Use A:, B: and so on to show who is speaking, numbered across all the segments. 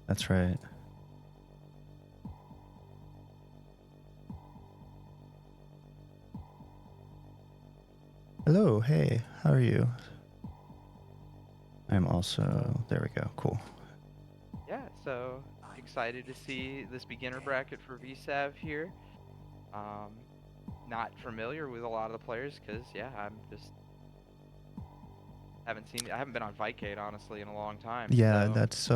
A: That's right. Hello, hey, how are you? I'm also, there we go, cool.
B: Yeah, so excited to see this beginner bracket for VSAV here. Um, Not familiar with a lot of the players because yeah, I'm just I haven't been on Vicade honestly in a long time.
A: Yeah,
B: So
A: that's,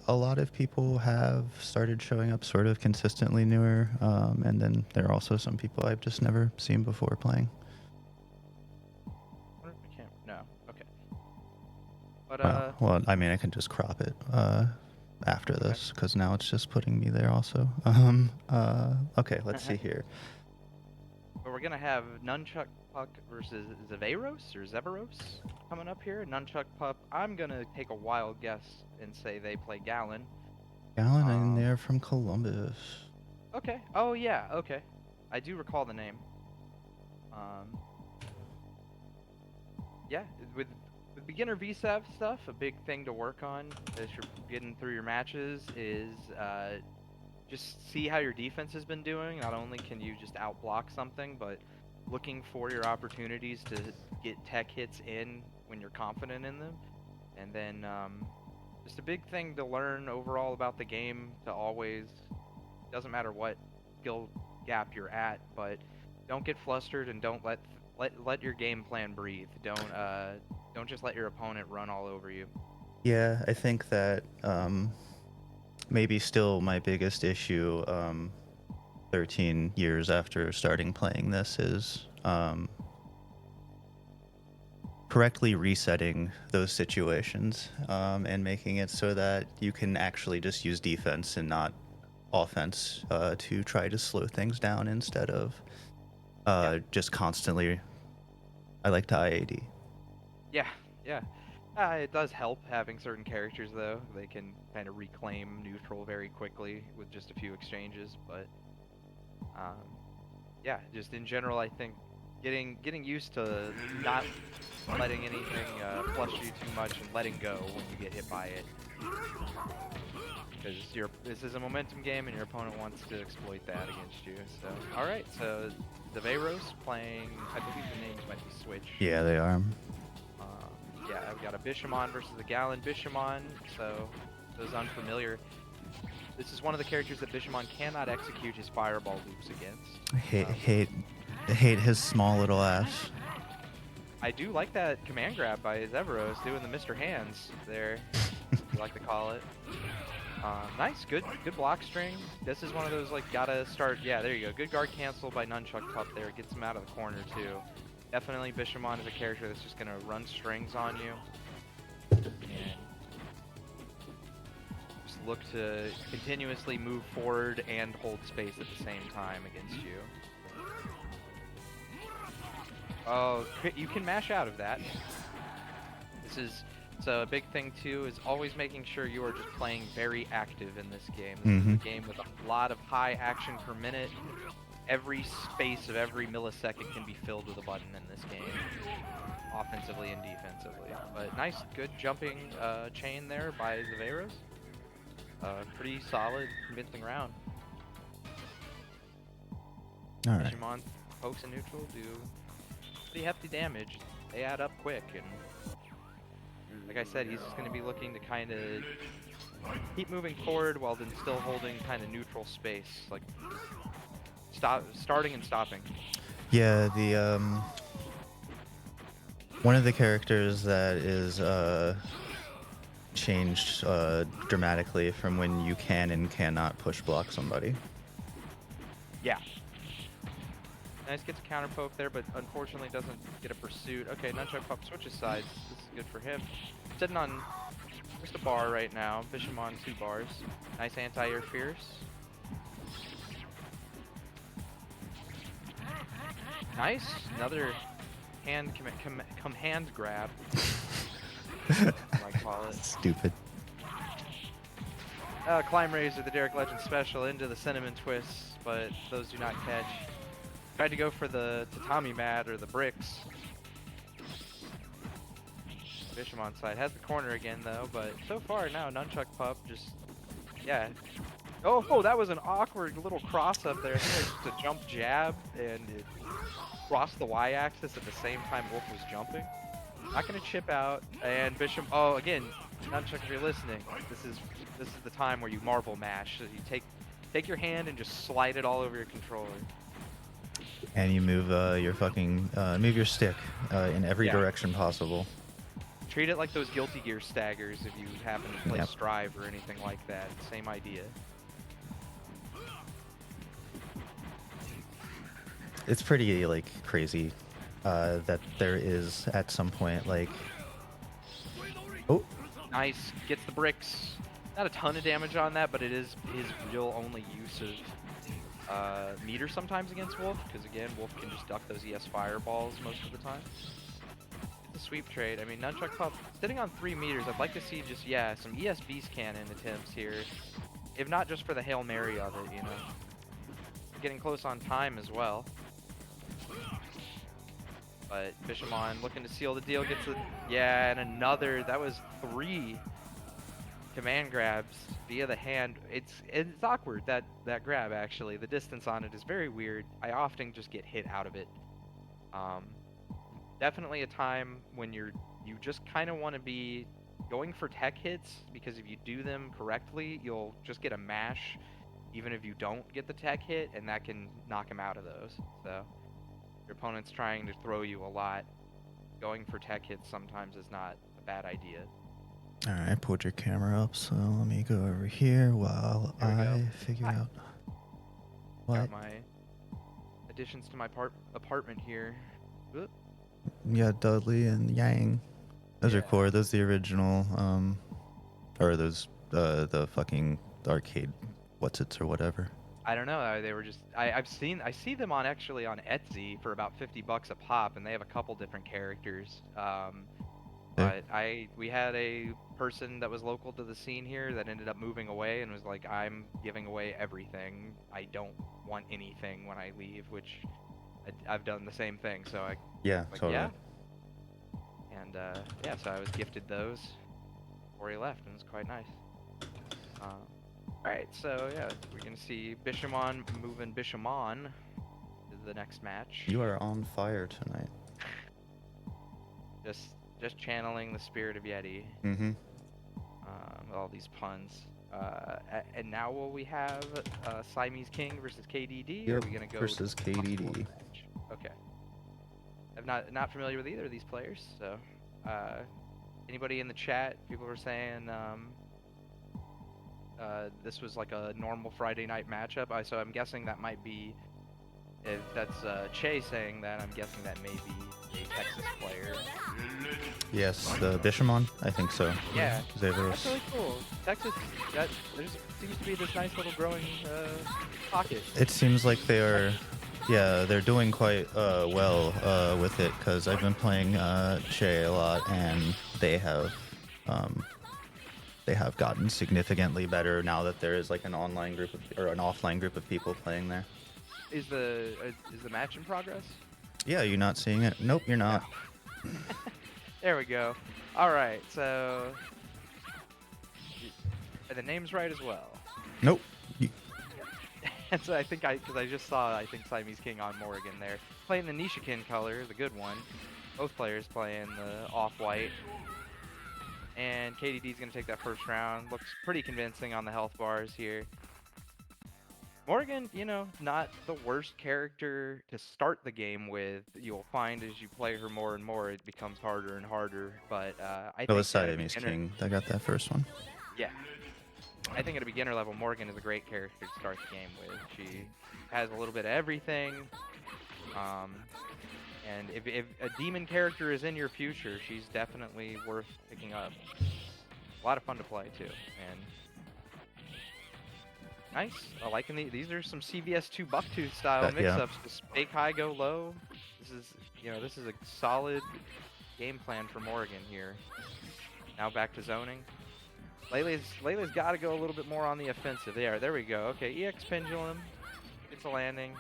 A: a lot of people have started showing up sort of consistently newer, and then there are also some people I've just never seen before playing.
B: wonder if I can't. No, okay. But
A: Well, I mean, I can just crop it, after
B: okay.
A: this, because now it's just putting me there also. Okay, let's see here.
B: But we're gonna have Nunchuck Puck versus Zeveros coming up here. Nunchuck Puck. I'm gonna take a wild guess and say they play Gallon.
A: Gallon in
B: Um,
A: there from Columbus.
B: okay. Oh yeah. Okay. I do recall the name. Um, yeah, with beginner VSAV stuff, a big thing to work on as you're getting through your matches is just see how your defense has been doing. Not only can you just outblock something, but looking for your opportunities to get tech hits in when you're confident in them. And then just a big thing to learn overall about the game to always, doesn't matter what skill gap you're at, but don't get flustered and don't let your game plan breathe. Don't just let your opponent run all over you.
A: Yeah, I think that, maybe still my biggest issue, 13 years after starting playing this is, correctly resetting those situations, and making it so that you can actually just use defense and not offense, to try to slow things down instead of,
B: Yeah,
A: just constantly. I like to IAD.
B: yeah, yeah. It does help having certain characters though. They can kind of reclaim neutral very quickly with just a few exchanges. But um, yeah, just in general, I think getting used to not letting anything flush you too much and letting go when you get hit by it. Because this is a momentum game and your opponent wants to exploit that against you. So, all right, so the Veyros playing, I believe the names might be Switch.
A: Yeah, they are.
B: Yeah, we got a Bishamon versus a Gallon Bishamon. So, those unfamiliar, this is one of the characters that Bishamon cannot execute his fireball loops against.
A: I hate,
B: Um,
A: hate his small little ass.
B: I do like that command grab by Zeveros doing the Mr. Hands there, you like to call it. Nice, good block string. This is one of those, like, gotta start, yeah, there you go. Good guard cancel by Nunchuck Pup there. Gets him out of the corner, too. Definitely Bishamon is a character that's just gonna run strings on you. And just look to continuously move forward and hold space at the same time against you. Oh, you can mash out of that. This is... So a big thing too is always making sure you are just playing very active in this game. This is a game with a lot of high action per minute. Every space of every millisecond can be filled with a button in this game, offensively and defensively. But nice, good jumping chain there by Zeveros. Pretty solid, convincing round.
A: All right.
B: Digimon pokes in neutral do pretty hefty damage. They add up quick, and like I said, he's just going to be looking to kind of keep moving forward while then still holding kind of neutral space, like starting and stopping.
A: Yeah, the one of the characters that is changed dramatically from when you can and cannot push block somebody.
B: Yeah. Nice gets a counter poke there, but unfortunately doesn't get a pursuit. Okay, Nunchuck Pup switches sides. This is good for him. Sitting on just a bar right now. Bishamon 2 bars. Nice anti-air fierce. Nice. Another hand hand grab. I call it.
A: Stupid.
B: Climb Razor, the Derek Legend special, into the Cinnamon Twists, but those do not catch. Tried to go for the tatami mat or the bricks. Bishop on side. Has the corner again, though, but so far, now, Nunchuck Pup just, yeah. Oh, that was an awkward little cross up there. I think it was just a jump jab, and it crossed the y-axis at the same time Wolf was jumping. Not gonna chip out, and Bishop, oh, again, Nunchuck, if you're listening, this is the time where you marble mash. So you take your hand and just slide it all over your controller.
A: And you move move your stick in every direction possible.
B: Treat it like those Guilty Gear staggers if you happen to play Strive or anything like that. Same idea.
A: It's pretty like crazy that there is at some point like, oh,
B: Nice, gets the bricks. Not a ton of damage on that, but it is his real only use of meter sometimes against Wolf, because again, Wolf can just duck those ES fireballs most of the time. It's a sweep trade. I mean, Nunchuck Pup sitting on 3 meters. I'd like to see just, some ES Beast Cannon attempts here, if not just for the Hail Mary of it, you know. Getting close on time as well. But Bishamon looking to seal the deal, gets and another, that was 3 command grabs via the hand. It's awkward, that grab, actually. The distance on it is very weird. I often just get hit out of it. Definitely a time when you just kind of want to be going for tech hits, because if you do them correctly, you'll just get a mash, even if you don't get the tech hit, and that can knock him out of those. So your opponent's trying to throw you a lot. Going for tech hits sometimes is not a bad idea.
A: All right, pulled your camera up, so let me go over here while I figure out what.
B: Got my additions to my apartment here. Oop.
A: Yeah, Dudley and Yang. Those are cool. Are those the original, or are those the fucking arcade what's-its or whatever?
B: I don't know. They were just I see them on Etsy for about $50 a pop, and they have a couple different characters. But we had a person that was local to the scene here that ended up moving away and was like, I'm giving away everything. I don't want anything when I leave, which I've done the same thing. So totally. Yeah. And so I was gifted those before he left, and it was quite nice. Alright, so we're gonna see Bishamon moving Bishamon to the next match.
A: You are on fire tonight.
B: Just channeling the spirit of Yeti.
A: Mm-hmm.
B: All these puns. And now will we have Siamese King versus KDD?
A: Yep,
B: or are we gonna go
A: versus KDD.
B: Okay. I'm not familiar with either of these players, so anybody in the chat, people were saying this was like a normal Friday night matchup. So I'm guessing that might be, if that's Che saying that, I'm guessing that may be a Texas player.
A: Yes, the Bishamon? I think so.
B: Yeah,
A: Zavros.
B: that's really cool. Texas, there seems to be this nice little growing pocket.
A: It seems like they are, they're doing quite well with it, because I've been playing Che a lot, and they have gotten significantly better now that there is like an online group or an offline group of people playing there.
B: Is the match in progress?
A: Yeah, you're not seeing it? Nope, you're not.
B: There we go. All right, so are the names right as well?
A: Nope.
B: And so because I just saw Siamese King on Morrigan there, playing the Nishikin color, the good one. Both players playing the off-white. And KDD's going to take that first round. Looks pretty convincing on the health bars here. Morrigan, not the worst character to start the game with. You'll find as you play her more and more, it becomes harder and harder. But I think
A: Siamese King. I got that first one.
B: Yeah. I think at a beginner level, Morrigan is a great character to start the game with. She has a little bit of everything. And if a demon character is in your future, she's definitely worth picking up. A lot of fun to play too, and nice. I liking these are some CVS2 Bucktooth style mix-ups. Just fake high, go low. This is a solid game plan for Morrigan here. Now back to zoning. Layle's got to go a little bit more on the offensive. There we go. Okay, EX Pendulum gets a landing.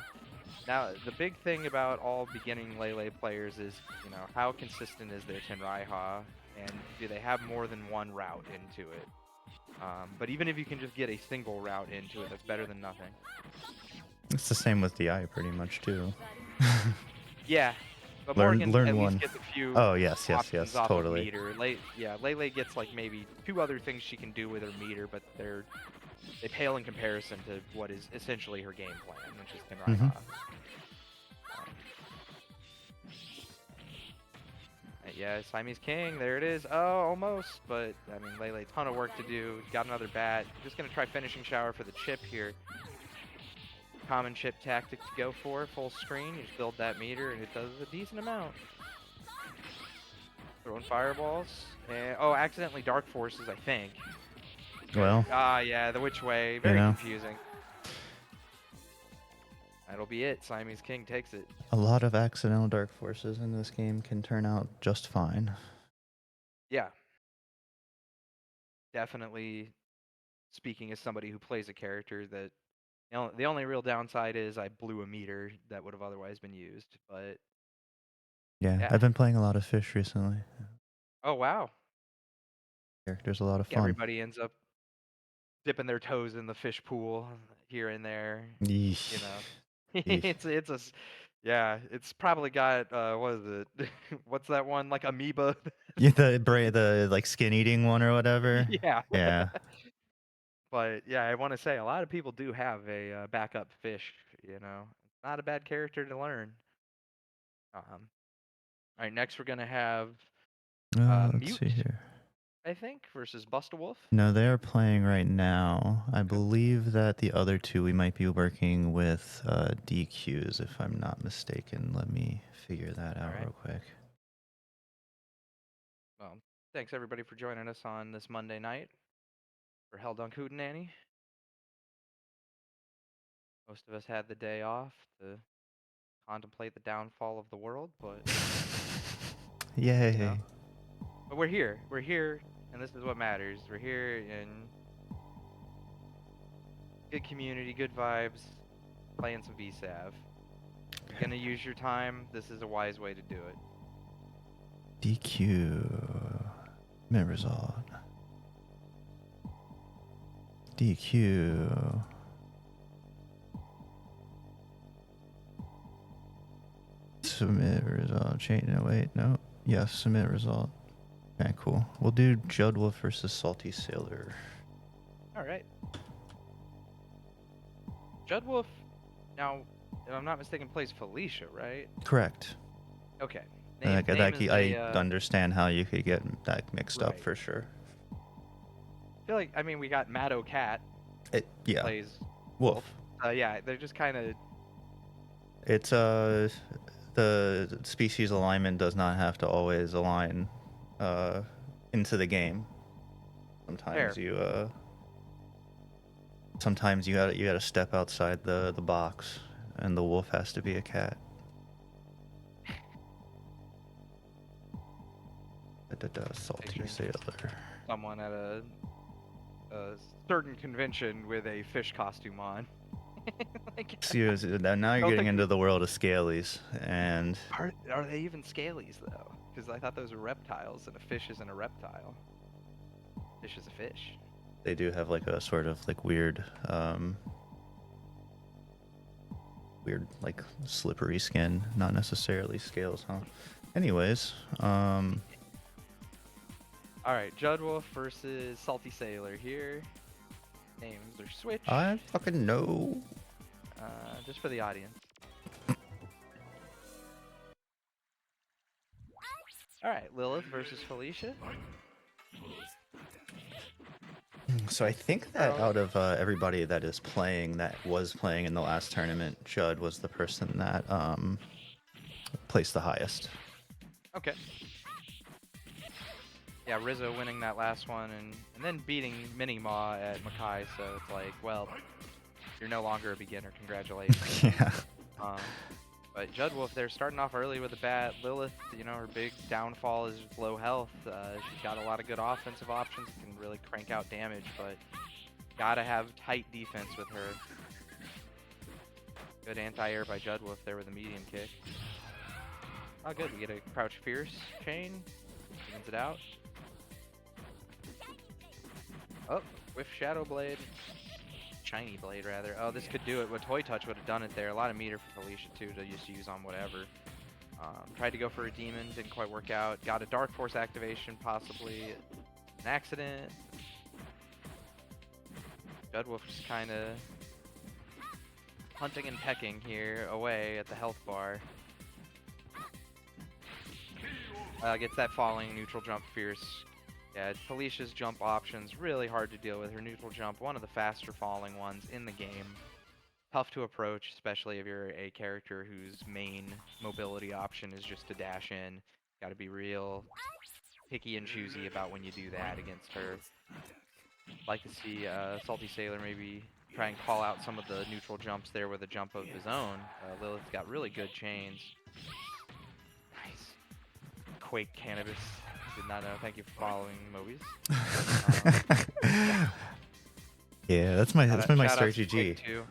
B: Now, the big thing about all beginning Lele players is, how consistent is their Tenraiha, and do they have more than one route into it? But even if you can just get a single route into it, that's better than nothing.
A: It's the same with DI pretty much too.
B: Yeah, but
A: learn
B: Morgan
A: learn
B: at least
A: one.
B: gets a few
A: Oh yes,
B: options off of
A: totally.
B: meter. Lele gets like maybe 2 other things she can do with her meter, but they pale in comparison to what is essentially her game plan, which is Kinraiha. Yeah, Siamese King, there it is. Oh, almost, but I mean, Lele, ton of work to do. Got another bat. Just gonna try finishing shower for the chip here. Common chip tactic to go for, full screen. You just build that meter, and it does a decent amount. Throwing fireballs, and oh, accidentally dark forces, I think.
A: Well,
B: yeah, the which way, very confusing. That'll be it. Siamese King takes it.
A: A lot of accidental dark forces in this game can turn out just fine.
B: Yeah. Definitely speaking as somebody who plays a character that the only real downside is I blew a meter that would have otherwise been used, but
A: Yeah, I've been playing a lot of fish recently.
B: Oh wow.
A: Character's a lot of fun.
B: Everybody ends up dipping their toes in the fish pool here and there.
A: Yeesh.
B: You know. It's probably got what is it? What's that one? Like amoeba?
A: Yeah, the like skin eating one or whatever.
B: Yeah.
A: Yeah.
B: But yeah, I want to say a lot of people do have a backup fish. Not a bad character to learn. All right, next we're gonna have
A: Let's see
B: Mute,
A: here.
B: I think, versus Busta Wolf.
A: No, they are playing right now. I believe that the other two we might be working with DQs, if I'm not mistaken. Let me figure that out real quick.
B: Well, thanks everybody for joining us on this Monday night for Hell Dunk Hootenanny. Most of us had the day off to contemplate the downfall of the world, but
A: yay!
B: But we're here. We're here, and this is what matters. We're here in good community, good vibes, playing some VSAV. If you're gonna use your time, this is a wise way to do it.
A: DQ. Mid result. DQ. Submit result. Change. No, wait. No. Yes, submit result. Okay, cool. We'll do Judwolf versus Salty Sailor.
B: Alright. Judwolf, now, if I'm not mistaken, plays Felicia, right?
A: Correct.
B: Okay.
A: I understand how you could get that mixed up for sure.
B: I feel like, we got Maddo Cat.
A: Yeah.
B: Plays
A: Wolf.
B: Yeah, they're just kind of...
A: It's, the species alignment does not have to always align, into the game. Sometimes sometimes you gotta step outside the box, and the wolf has to be a cat. Salty Sailor.
B: Someone at a certain convention with a fish costume on.
A: Now you're getting into the world of scalies, and
B: are they even scalies though? Because I thought those were reptiles, and a fish isn't a reptile. Fish is a fish.
A: They do have like a sort of like weird like slippery skin, not necessarily scales, huh? Anyways,
B: all right, Judwolf versus Salty Sailor here. Names are switched.
A: I fucking know.
B: Just for the audience. All right, Lilith versus Felicia.
A: So I think that out of everybody that was playing in the last tournament, Judd was the person that placed the highest.
B: Okay. Yeah, Rizzo winning that last one and then beating Mini-Maw at Makai, so it's like, well, you're no longer a beginner. Congratulations.
A: Yeah.
B: But Judwolf, they're starting off early with a bat. Lilith, her big downfall is low health. She's got a lot of good offensive options, can really crank out damage, but gotta have tight defense with her. Good anti-air by Judwolf there with a medium kick. Oh, good. We get a Crouch Fierce chain. Evens it out. Oh, with Shadow Blade. Shiny Blade, rather. Oh, this could do it. What Toy Touch would have done it there. A lot of meter for Felicia, too, to just use on whatever. Tried to go for a Demon, didn't quite work out. Got a Dark Force activation, possibly an accident. Judwolf just kind of hunting and pecking here away at the health bar. Gets that falling neutral jump fierce. Yeah, Felicia's jump options really hard to deal with. Her neutral jump, one of the faster falling ones in the game. Tough to approach, especially if you're a character whose main mobility option is just to dash in. Got to be real picky and choosy about when you do that against her. Like to see Salty Sailor maybe try and call out some of the neutral jumps there with a jump of his own. Lilith's got really good chains. Nice. Quake Cannabis. Did not know. Thank you for following Mobies.
A: Yeah, that's my
B: Shout
A: my
B: out to
A: strategy.
B: Quake too.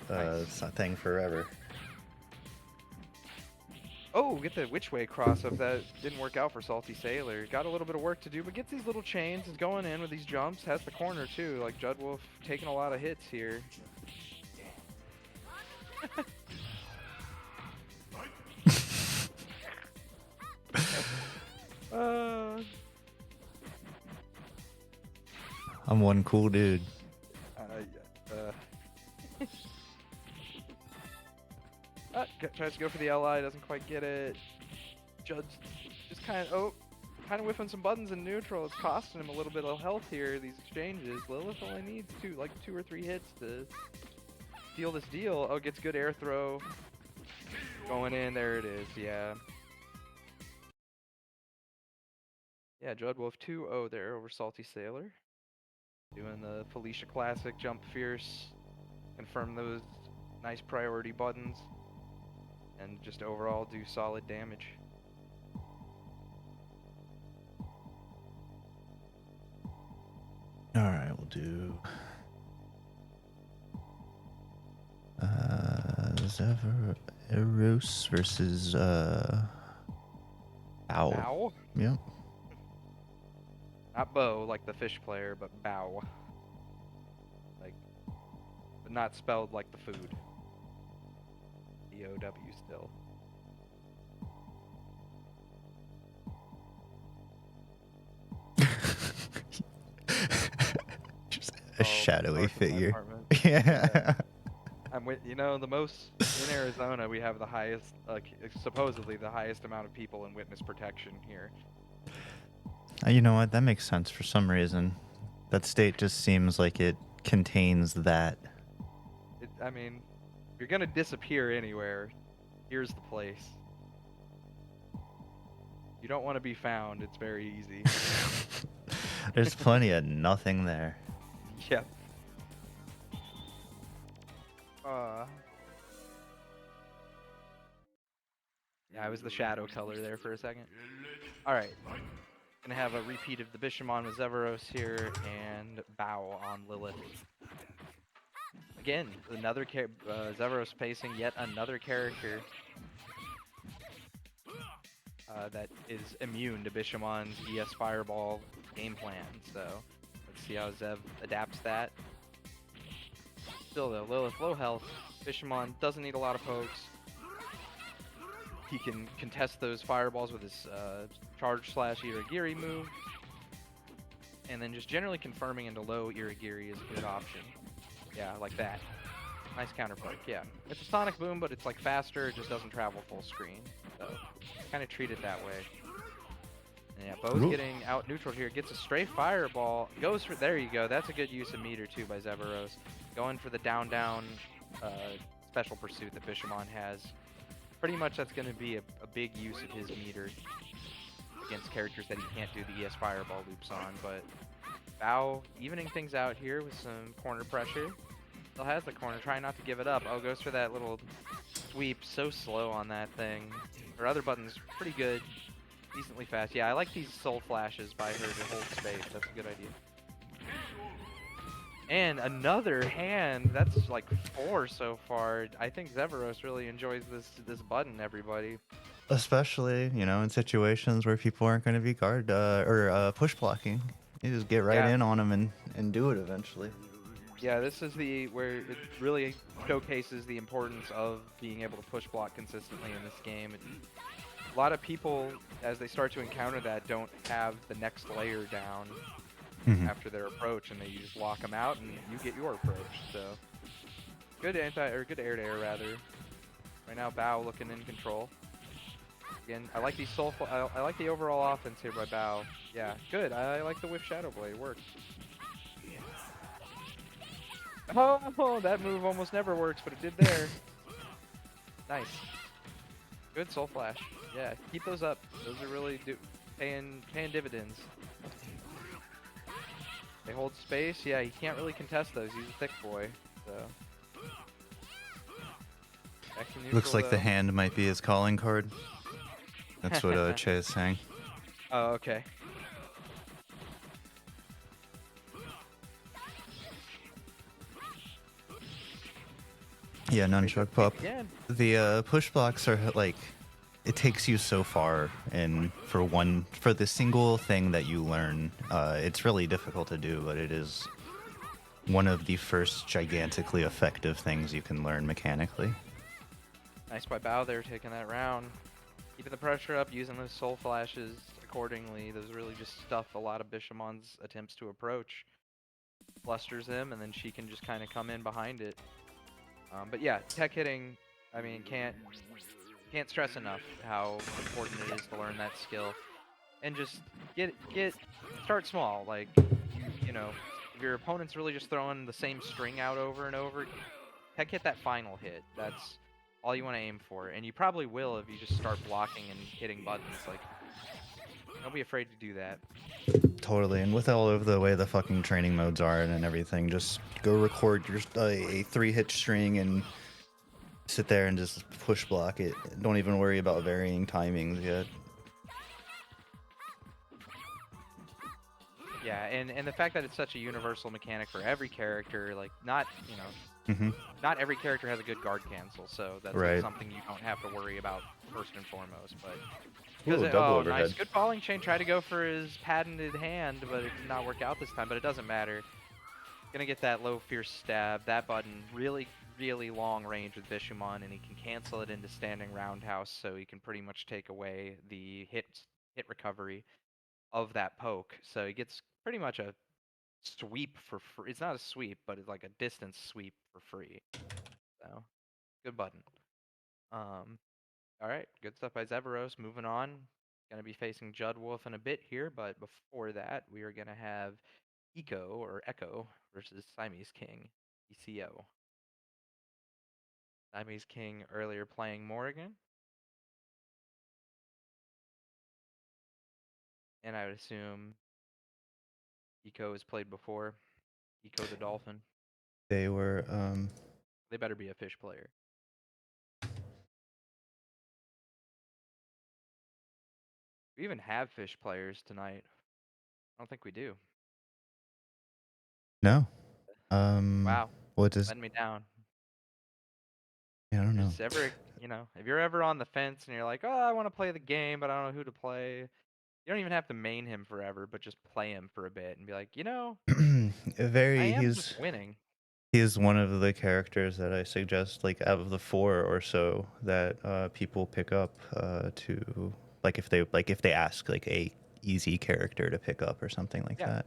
B: Nice.
A: Thing forever.
B: Oh, get the which way cross up. That didn't work out for Salty Sailor. Got a little bit of work to do, but gets these little chains, is going in with these jumps, has the corner too. Like Judwolf taking a lot of hits here.
A: I'm one cool dude.
B: Tries to go for the LI, doesn't quite get it. Judd just kind of whiffing some buttons in neutral. It's costing him a little bit of health here, these exchanges. Lilith only needs two or three hits to seal this deal. Oh, gets good air throw. Going in, there it is, yeah. Yeah, Judwolf 2-0 there over Salty Sailor. Doing the Felicia classic, jump fierce, confirm those nice priority buttons, and just overall do solid damage.
A: Alright, we'll do Zevros versus Bow.
B: Bow?
A: Yep.
B: Not Bo, like the fish player, but Bow. Like, but not spelled like the food. B-O-W still.
A: Just a shadowy
B: North of my
A: figure.
B: apartment.
A: Yeah.
B: I'm with, you know, the most in Arizona, we have the highest, like, supposedly the highest amount of people in witness protection here.
A: You know what? That makes sense for some reason. That state just seems like it contains that.
B: I mean, if you're gonna disappear anywhere, here's the place. You don't want to be found. It's very easy.
A: There's plenty of nothing there.
B: Yep. Yeah, I was the shadow color there for a second. Alright. Gonna have a repeat of the Bishamon with Zevros here, and Bow on Lilith. Again, another Zevros pacing yet another character that is immune to Bishamon's ES Fireball game plan. So let's see how Zev adapts that. Still though, Lilith low health. Bishamon doesn't need a lot of pokes. He can contest those fireballs with his charge / Irigiri move. And then just generally confirming into low Irigiri is a good option. Yeah, like that. Nice counterpoint, yeah. It's a sonic boom, but it's like faster, it just doesn't travel full screen. So kind of treat it that way. And yeah, Bo's getting out neutral here, gets a stray fireball, goes for, there you go, that's a good use of meter too by Zevros. Going for the down special pursuit that Bishamon has. Pretty much that's going to be a big use of his meter against characters that he can't do the ES Fireball loops on, but Bow evening things out here with some corner pressure. Still has the corner, trying not to give it up. Oh, goes for that little sweep, so slow on that thing. Her other button's pretty good, decently fast. Yeah, I like these soul flashes by her to hold space, that's a good idea. And another hand, that's like 4 so far. I think Zevros really enjoys this button, everybody.
A: Especially, you know, in situations where people aren't going to be guard or push blocking. You just get right
B: Yeah,
A: in on them and do it eventually.
B: yeah. This is where it really showcases the importance of being able to push block consistently in this game. A lot of people, as they start to encounter that, don't have the next layer down
A: Hmm.
B: after their approach, and they just lock them out, and you get your approach. So good good air to air rather. Right now, Bao looking in control. Again, I like I like the overall offense here by Bao. Yeah, good. I like the whiff Shadow Blade. It works. Oh, that move almost never works, but it did there. Nice. Good Soul Flash. Yeah, keep those up. Those are really paying dividends. They hold space. Yeah, he can't really contest those. He's a thick boy. So back to
A: Looks
B: neutral
A: like the
B: though.
A: hand might be his calling card. That's what Che is saying.
B: Oh, okay.
A: Yeah,
B: Great job
A: nunchuck
B: kick
A: pup.
B: again.
A: The push blocks are like, it takes you so far, and for the single thing that you learn, it's really difficult to do, but it is one of the first gigantically effective things you can learn mechanically.
B: Nice by Bao there, taking that round. Keeping the pressure up, using those soul flashes accordingly. Those really just stuff a lot of Bishamon's attempts to approach. Flusters him, and then she can just kind of come in behind it. But yeah, tech hitting, I mean, can't stress enough how important it is to learn that skill. And just start small. Like, you know, if your opponent's really just throwing the same string out over and over, tech hit that final hit. That's all you want to aim for, and you probably will if you just start blocking and hitting buttons. Like, don't be afraid to do that.
A: Totally, and with all of the way the fucking training modes are and everything, just go record your a 3-hit string and sit there and just push block it. Don't even worry about varying timings yet.
B: Yeah, and the fact that it's such a universal mechanic for every character, like not
A: Hmm.
B: not every character has a good guard cancel, so that's like
A: Right.
B: something you don't have to worry about first and foremost. But because
A: Ooh, double
B: oh nice,
A: overhead.
B: good falling chain. Tried to go for his patented hand, but it did not work out this time. But it doesn't matter. Gonna get that low fierce stab. That button really long range with Bishamon, and he can cancel it into standing roundhouse, so he can pretty much take away the hit recovery of that poke. So he gets pretty much a sweep for free. It's not a sweep, but it's like a distance sweep for free. So good button. Um, all right, good stuff by Zevros. Moving on, gonna be facing Judd Wolf in a bit here, but before that, we are gonna have Echo versus Siamese King, ECO. Siamese King earlier playing Morrigan, and I would assume Eco has played before. Eco the Dolphin.
A: They were
B: They better be a fish player. We even have fish players tonight. I don't think we do.
A: no.
B: Wow,
A: What does,
B: letting me down.
A: yeah, I don't know.
B: There's ever, if you're ever on the fence and you're like, oh, I want to play the game, but I don't know who to play. You don't even have to main him forever, but just play him for a bit and be like, I
A: Very
B: am just
A: he's
B: winning.
A: he's one of the characters that I suggest, like out of the 4 or so that people pick up to, like if they ask like a easy character to pick up or something like
B: Yeah,
A: that.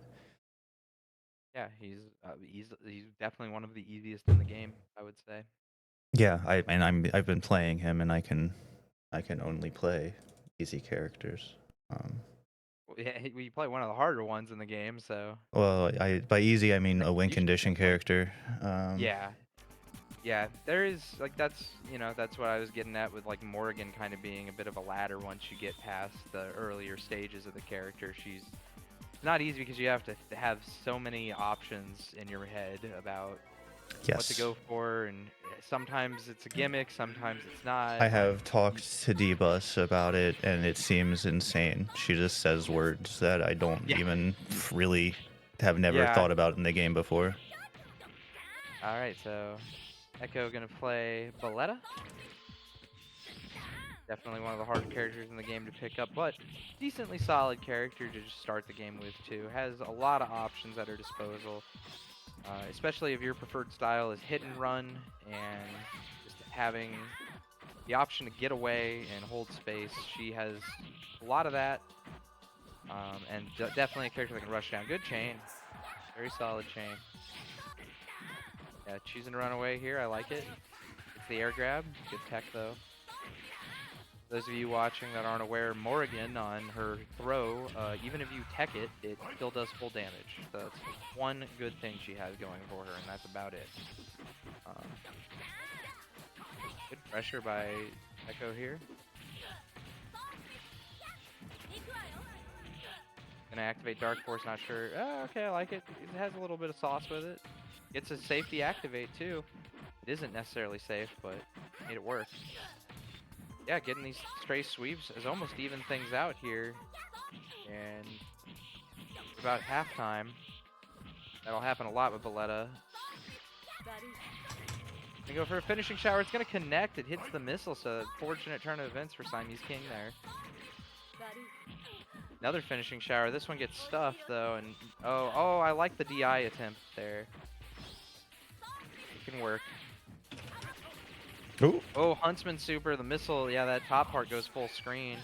B: yeah, he's definitely one of the easiest in the game, I would say.
A: Yeah, I've been playing him, and I can only play easy characters. Um,
B: Well, yeah, we play one of the harder ones in the game, so
A: well, I by easy I mean a win
B: execution
A: condition
B: standpoint.
A: character.
B: Yeah, yeah, there is like that's what I was getting at with like Morrigan kind of being a bit of a ladder once you get past the earlier stages of the character. She's not easy because you have to have so many options in your head about what to
A: Yes,
B: go for, and sometimes it's a gimmick, sometimes it's
A: I
B: not. Like,
A: have talked to D-Bus about it, and it seems insane. She just says words that I don't
B: yeah,
A: even really have never
B: yeah.
A: thought about in the game before.
B: All right, so Echo gonna play Balletta. Definitely one of the harder characters in the game to pick up, but decently solid character to just start the game with too. Has a lot of options at her disposal, especially if your preferred style is hit and run and just having the option to get away and hold space. She has a lot of that, and definitely a character that can rush down. Good chain, very solid chain. Yeah, choosing to run away here, I like it. It's the air grab, good tech though. Those of you watching that aren't aware, Morrigan on her throw, even if you tech it, it still does full damage. So that's one good thing she has going for her, and that's about it. Um, good pressure by Echo here. Gonna activate Dark Force, not sure. Oh, okay, I like it. It has a little bit of sauce with it. Gets a safety activate too. It isn't necessarily safe, but made it work. Yeah, getting these stray sweeps has almost evened things out here. And about halftime, that'll happen a lot with Valletta. Gonna go for a finishing shower. It's gonna connect. It hits the missile, so fortunate turn of events for Siamese King there. Another finishing shower. This one gets stuffed though, and oh, I like the DI attempt there. It can work.
A: Ooh.
B: Oh, Huntsman super. The missile. Yeah, that top part goes full screen.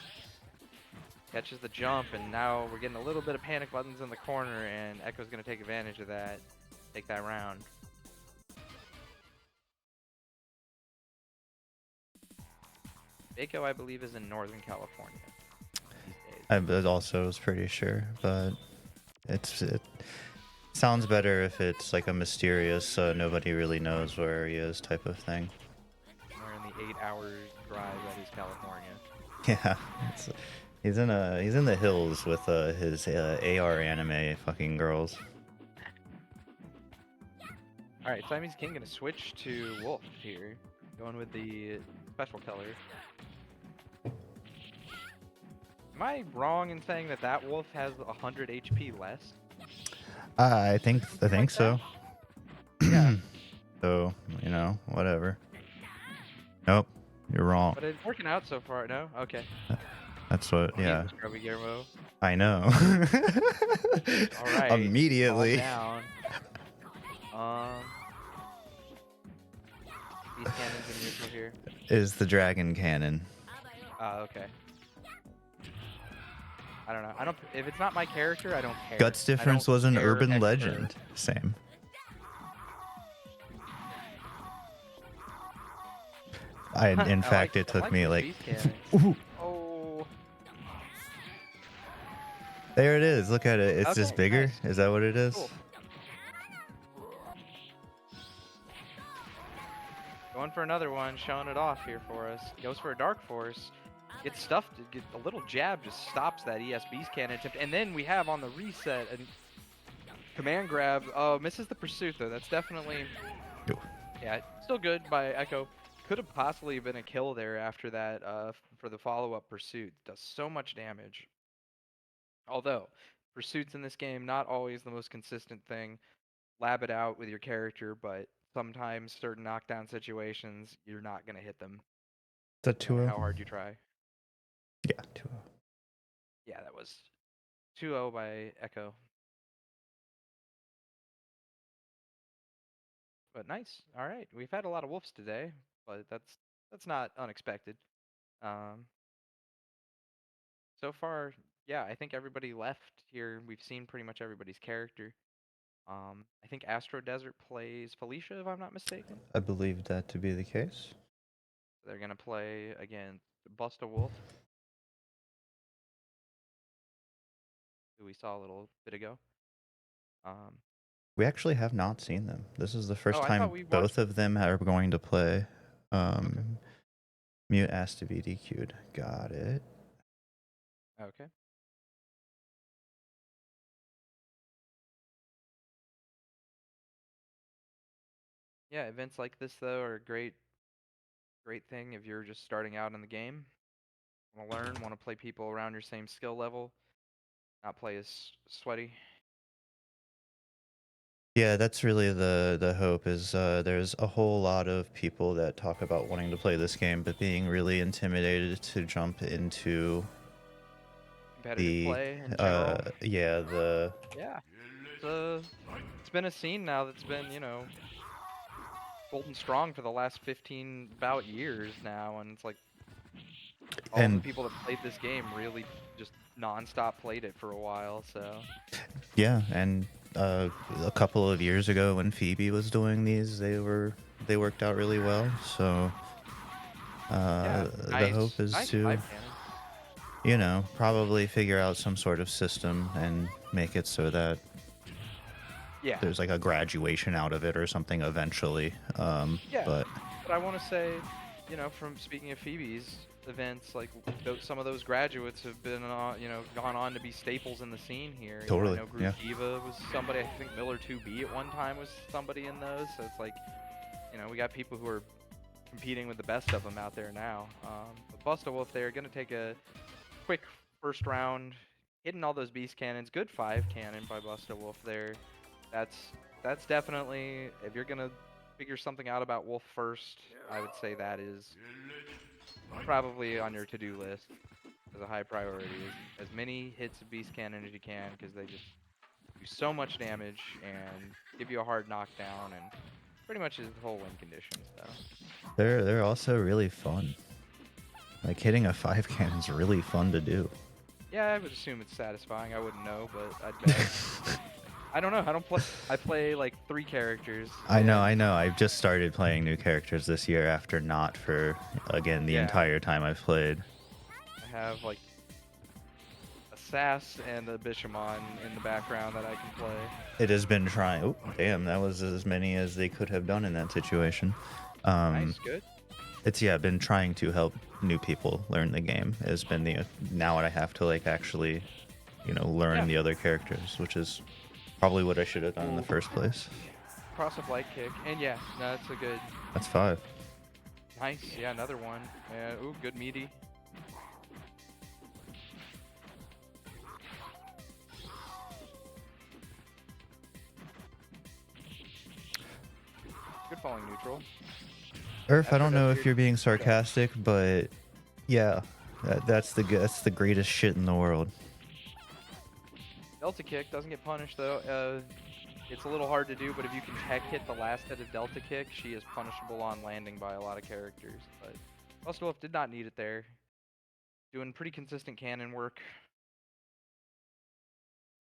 B: Catches the jump, and now we're getting a little bit of panic buttons in the corner, and Echo's gonna take advantage of that. Take that round. Baco, I believe, is in Northern California these days.
A: I also was pretty sure, but it sounds better if it's like a mysterious, nobody really knows where he is type of thing.
B: Somewhere in the 8-hour drive that is California.
A: Yeah, he's in the hills with his AR anime fucking girls.
B: All right, Siamese King gonna switch to Wolf here, going with the special color. Am I wrong in saying that that wolf has 100 HP less?
A: I think
B: Like
A: so.
B: Yeah.
A: So, you know, whatever. Nope, you're wrong.
B: But it's working out so far. No? Okay.
A: That's what, yeah.
B: Jesus, Grubby Guillermo.
A: I know.
B: All right.
A: Immediately.
B: Calm down. These cannons in neutral here.
A: Is the dragon cannon.
B: Okay. I don't know. I don't. If it's not my character, I don't care.
A: Guts difference was an urban
B: expert.
A: legend. Same. In fact, it took me like.
B: Oh.
A: There it is. Look at it. It's
B: Okay,
A: just bigger.
B: nice.
A: Is that what it is?
B: Cool. Going for another one, showing it off here for us. Goes for a Dark Force. Gets stuffed. Get a little jab, just stops that ESB's cannon attempt. And then we have on the reset a command grab. Oh, misses the pursuit though. That's definitely.
A: Ooh.
B: Yeah, still good by Echo. Could have possibly been a kill there after that for the follow-up pursuit. Does so much damage. Although, pursuits in this game, not always the most consistent thing. Lab it out with your character, but sometimes certain knockdown situations, you're not going to hit them.
A: Is that
B: No matter
A: 2-0?
B: how hard you try.
A: Yeah, 2-0.
B: Yeah, that was 2-0 by Echo. But nice. All right. We've had a lot of wolves today, but that's not unexpected. Um, so far, yeah, I think everybody left here. We've seen pretty much everybody's character. I think Astro Desert plays Felicia, if I'm not mistaken.
A: I believe that to be the case.
B: They're gonna play against Busta Wolf, who we saw a little bit ago.
A: We actually have not seen them. This is the first
B: I
A: time
B: thought we
A: both
B: watched.
A: of them are going to play.
B: Okay.
A: Mute asked to be DQ'd. Got it.
B: Okay. Yeah, events like this though are a great thing if you're just starting out in the game. Want to learn, want to play people around your same skill level, not play as sweaty.
A: Yeah, that's really the hope is there's a whole lot of people that talk about wanting to play this game, but being really intimidated to jump into
B: Competitive
A: the
B: play in general.
A: yeah, the
B: Yeah, it's been a scene now that's been, you know, golden strong for the last 15 about years now, and it's like all of the
A: and
B: people that played this game really just nonstop played it for a while. So
A: yeah, and a couple of years ago when Phoebe was doing these, they worked out really well. So
B: yeah,
A: the hope is
B: nice
A: to,
B: five cannon.
A: probably figure out some sort of system and make it so that
B: Yeah,
A: there's like a graduation out of it or something eventually.
B: yeah,
A: But
B: but I want to say, you know, from speaking of Phoebe's events, like some of those graduates have been, you know, gone on to be staples in the scene here. You know, I
A: totally,
B: know Groove
A: yeah.
B: Diva was somebody. I think Miller 2B at one time was somebody in those. So it's like, you know, we got people who are competing with the best of them out there now. But Busta Wolf, they're gonna take a quick first round, hitting all those beast cannons. Good 5 cannon by Busta Wolf there. That's that's definitely, if you're gonna figure something out about Wolf first, I would say that is probably on your to-do list as a high priority. As many hits of beast cannon as you can, because they just do so much damage and give you a hard knockdown, and pretty much is the whole win conditions though.
A: They're also really fun. Like hitting a 5 cannon's really fun to do.
B: Yeah, I would assume it's satisfying. I wouldn't know, but I'd bet. I don't know. I don't play. I play like 3 characters, and
A: I know. I've just started playing new characters this year after not for again the
B: yeah,
A: entire time I've played.
B: I have like a Sass and a Bishamon in the background that I can play.
A: It has been trying. Oh, damn, that was as many as they could have done in that situation. Um,
B: Nice, good.
A: it's yeah, been trying to help new people learn the game. Has been the now what I have to like actually, learn
B: Yeah.
A: the other characters, which is probably what I should have done in the
B: Ooh,
A: first place.
B: cross up light kick, and yeah, no, that's a good.
A: That's 5.
B: Nice, yeah, another one. Ooh, good meaty. Good falling neutral.
A: Earth, I
B: Astro
A: don't
B: does
A: know if
B: weird.
A: you're being
B: Okay.
A: sarcastic, but yeah, that's the greatest shit in the world.
B: Delta kick doesn't get punished though. It's a little hard to do, but if you can tech hit the last hit of Delta kick, she is punishable on landing by a lot of characters. But Busta Wolf did not need it there. Doing pretty consistent cannon work.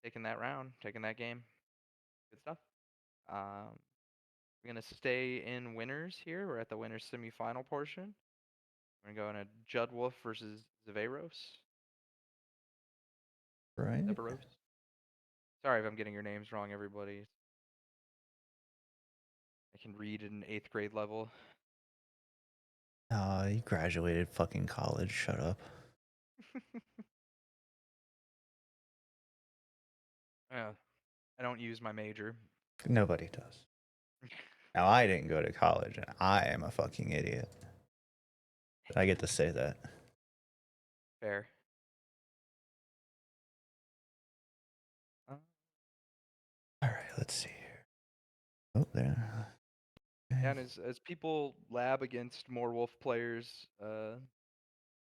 B: Taking that round, taking that game. Good stuff. Um, we're gonna stay in winners here. We're at the winners semifinal portion. We're gonna go in a Judd Wolf versus Zaveros.
A: Right?
B: Zaveros. Sorry if I'm getting your names wrong, everybody. I can read at an 8th grade level.
A: You graduated fucking college. Shut up.
B: Yeah, I don't use my major.
A: Nobody does. Now I didn't go to college, and I am a fucking idiot. But I get to say that.
B: Fair.
A: All right, let's see here. Oh, there.
B: Yeah,
A: Okay.
B: and as people lab against more wolf players,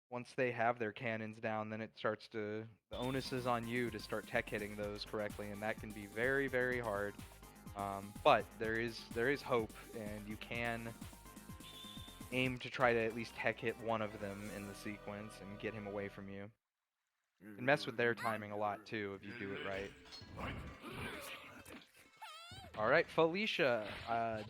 B: once they have their cannons down, then it starts to, the onus is on you to start tech hitting those correctly, and that can be very, very hard. But there is hope, and you can aim to try to at least tech hit one of them in the sequence and get him away from you. You can mess with their timing a lot too if you do it right. All right, Felicia.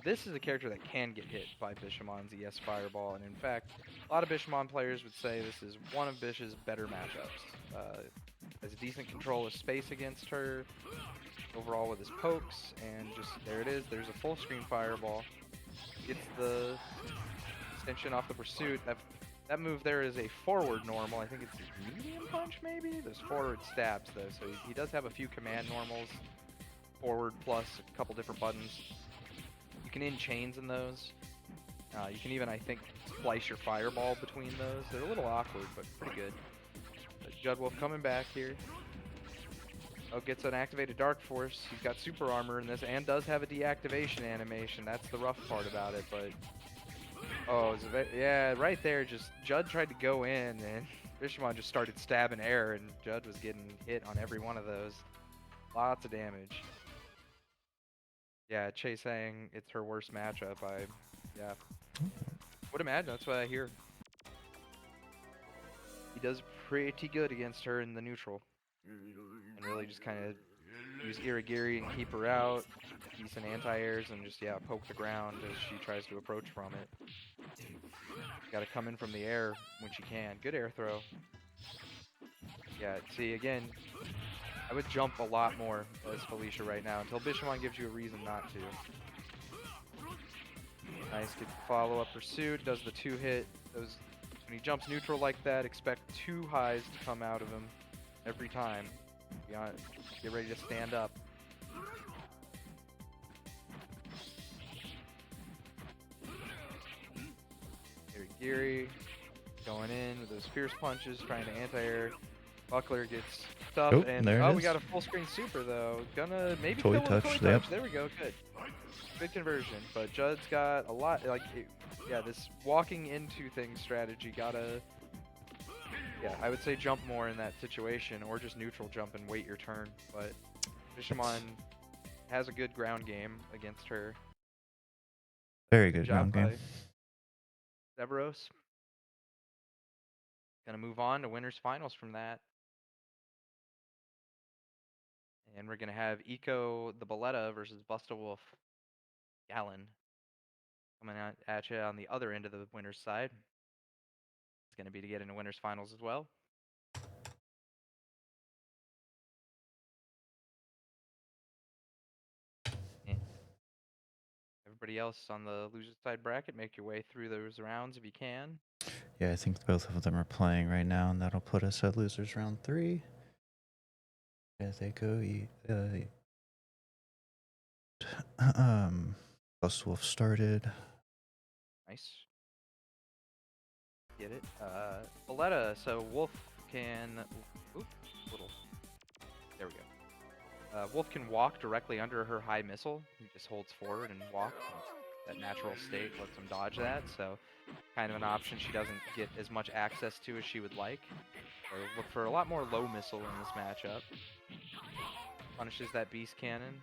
B: This is a character that can get hit by Bishamon's ES Fireball, and in fact, a lot of Bishamon players would say this is one of Bish's better matchups. Has a decent control of space against her, overall with his pokes, and just there it is. There's a full screen Fireball. Gets the extension off the pursuit. That move there is a forward normal. I think it's medium punch maybe? There's forward stabs though, so he does have a few command normals. Forward plus a couple different buttons. You can end chains in those. You can even, I think, splice your fireball between those. They're a little awkward, but pretty good. But Judd Wolf coming back here. Oh, gets an activated Dark Force. He's got super armor in this and does have a deactivation animation. That's the rough part about it, but... Oh, yeah, right there, just Judd tried to go in, and Bishamon just started stabbing air, and Judd was getting hit on every one of those. Lots of damage. Yeah, Chase saying it's her worst matchup. Yeah, would imagine, that's what I hear. He does pretty good against her in the neutral. And really just kind of use Irigiri and keep her out, decent anti-airs, and just, yeah, poke the ground as she tries to approach from it. Got to come in from the air when she can. Good air throw. Yeah, see, again, I would jump a lot more as Felicia right now until Bishamon gives you a reason not to. Nice, good follow-up pursuit, does the 2-hit. When he jumps neutral like that, expect 2 highs to come out of him every time. Get ready to stand up. Irigiri going in with those fierce punches, trying to anti-air. Buckler gets stuff,
A: Oh,
B: and
A: there it
B: we
A: is.
B: got a full screen super though. Gonna maybe
A: Toy
B: kill with a
A: touch,
B: toy
A: yep.
B: touch. There we go, good conversion. But Judd's got a lot, yeah, this walking into things strategy. Yeah, I would say jump more in that situation, or just neutral jump and wait your turn. But Bishamon has a good ground game against her.
A: Very good
B: Job
A: ground game.
B: by Severos. Gonna move on to winners finals from that. And we're gonna have Eco the Balletta versus Busta Wolf Gallon coming out at you on the other end of the winners side. It's gonna be to get into winners finals as well. And everybody else on the loser side bracket, make your way through those rounds if you can.
A: Yeah, I think both of them are playing right now, and that'll put us at losers round 3. As they go, Ghost Wolf started.
B: Nice. Get it. Balletta, so Wolf can... Oop, little... There we go. Wolf can walk directly under her high missile. He just holds forward and walks. That natural state lets him dodge that, so kind of an option she doesn't get as much access to as she would like. So look for a lot more low missile in this matchup. Punishes that beast cannon.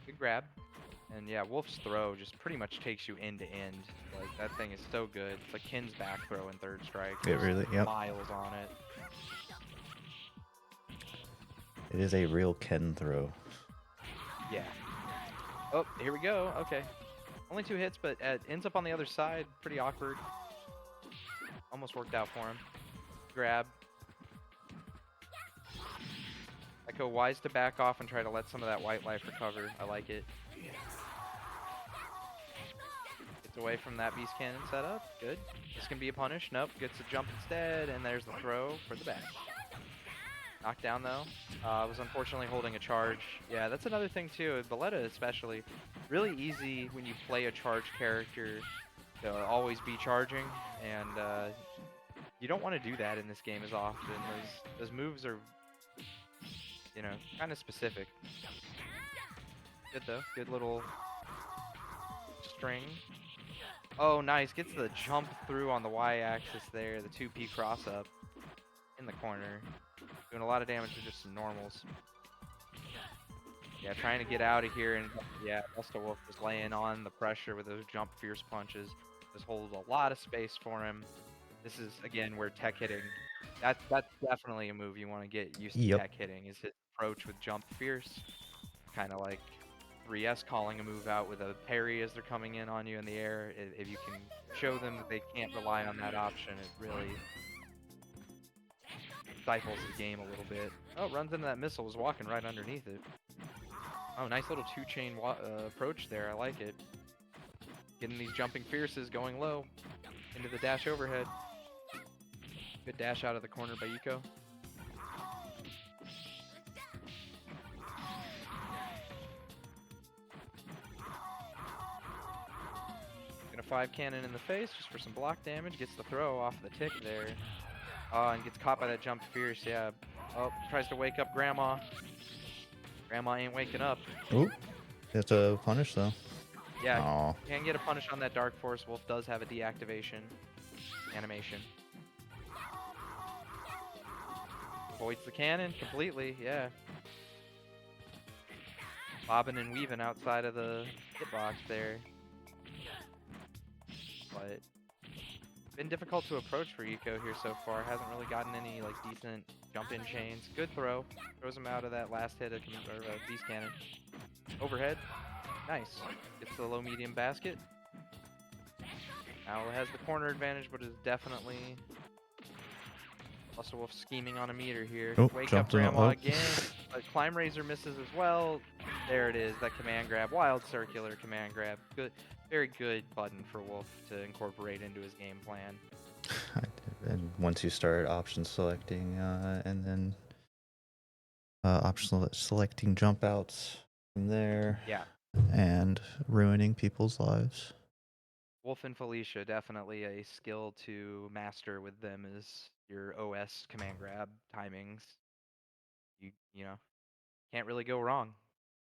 B: Good grab. And yeah, Wolf's throw just pretty much takes you end to end. Like, that thing is so good. It's like Kin's back throw in third strike.
A: It really, yep.
B: Miles on it.
A: It is a real Ken throw.
B: Yeah. Oh, here we go. Okay. Only 2 hits, but ends up on the other side. Pretty awkward. Almost worked out for him. Grab. Echo wise to back off and try to let some of that white life recover. I like it. Gets away from that beast cannon setup. Good. This can be a punish. Nope. Gets a jump instead, and there's the throw for the back. Knockdown though. Was unfortunately holding a charge. Yeah, that's another thing too. Balletta especially. Really easy when you play a charge character to always be charging, and you don't want to do that in this game as often. Those moves are, you know, kind of specific. Good though. Good little string. Oh, nice. Gets the jump through on the Y-axis there. The 2P cross-up in the corner. Doing a lot of damage to just some normals. Yeah, trying to get out of here, and yeah, Busta Wolf was laying on the pressure with those jump fierce punches. Just hold a lot of space for him. This is, again, where tech hitting, that's definitely a move you want to get used to. Tech hitting is his approach with jump fierce. Kind of like 3S calling a move out with a parry as they're coming in on you in the air. If you can show them that they can't rely on that option, it really stifles the game a little bit. Oh, runs into that missile, was walking right underneath it. Oh, nice little 2-chain approach there. I like it. Getting these jumping fierces going low into the dash overhead. Good dash out of the corner by Eco. Gonna 5 cannon in the face just for some block damage. Gets the throw off the tick there. And gets caught by that jump fierce. Yeah. Oh, tries to wake up Grandma. Grandma ain't waking up.
A: Oop. It's a punish though.
B: Yeah,
A: Oh.
B: can get a punish on that Dark Force. Wolf does have a deactivation animation. Avoids the cannon completely, yeah. Bobbing and weaving outside of the hitbox there. But been difficult to approach for Eco here so far. Hasn't really gotten any like decent jump-in chains. Good throw. Throws him out of that last hit of Beast Cannon. Overhead. Nice. Gets the low-medium basket. Now it has the corner advantage, but is definitely Wolf scheming on a meter here.
A: Oh,
B: Wake up
A: jumped in.
B: Grandma
A: Oh.
B: again. Climb Razor misses as well. There it is, that command grab. Wild circular command grab. Good, very good button for Wolf to incorporate into his game plan.
A: And once you start option selecting and then option selecting jump outs from there.
B: Yeah.
A: And ruining people's lives.
B: Wolf and Felicia, definitely a skill to master with them is your OS command grab timings. You know, can't really go wrong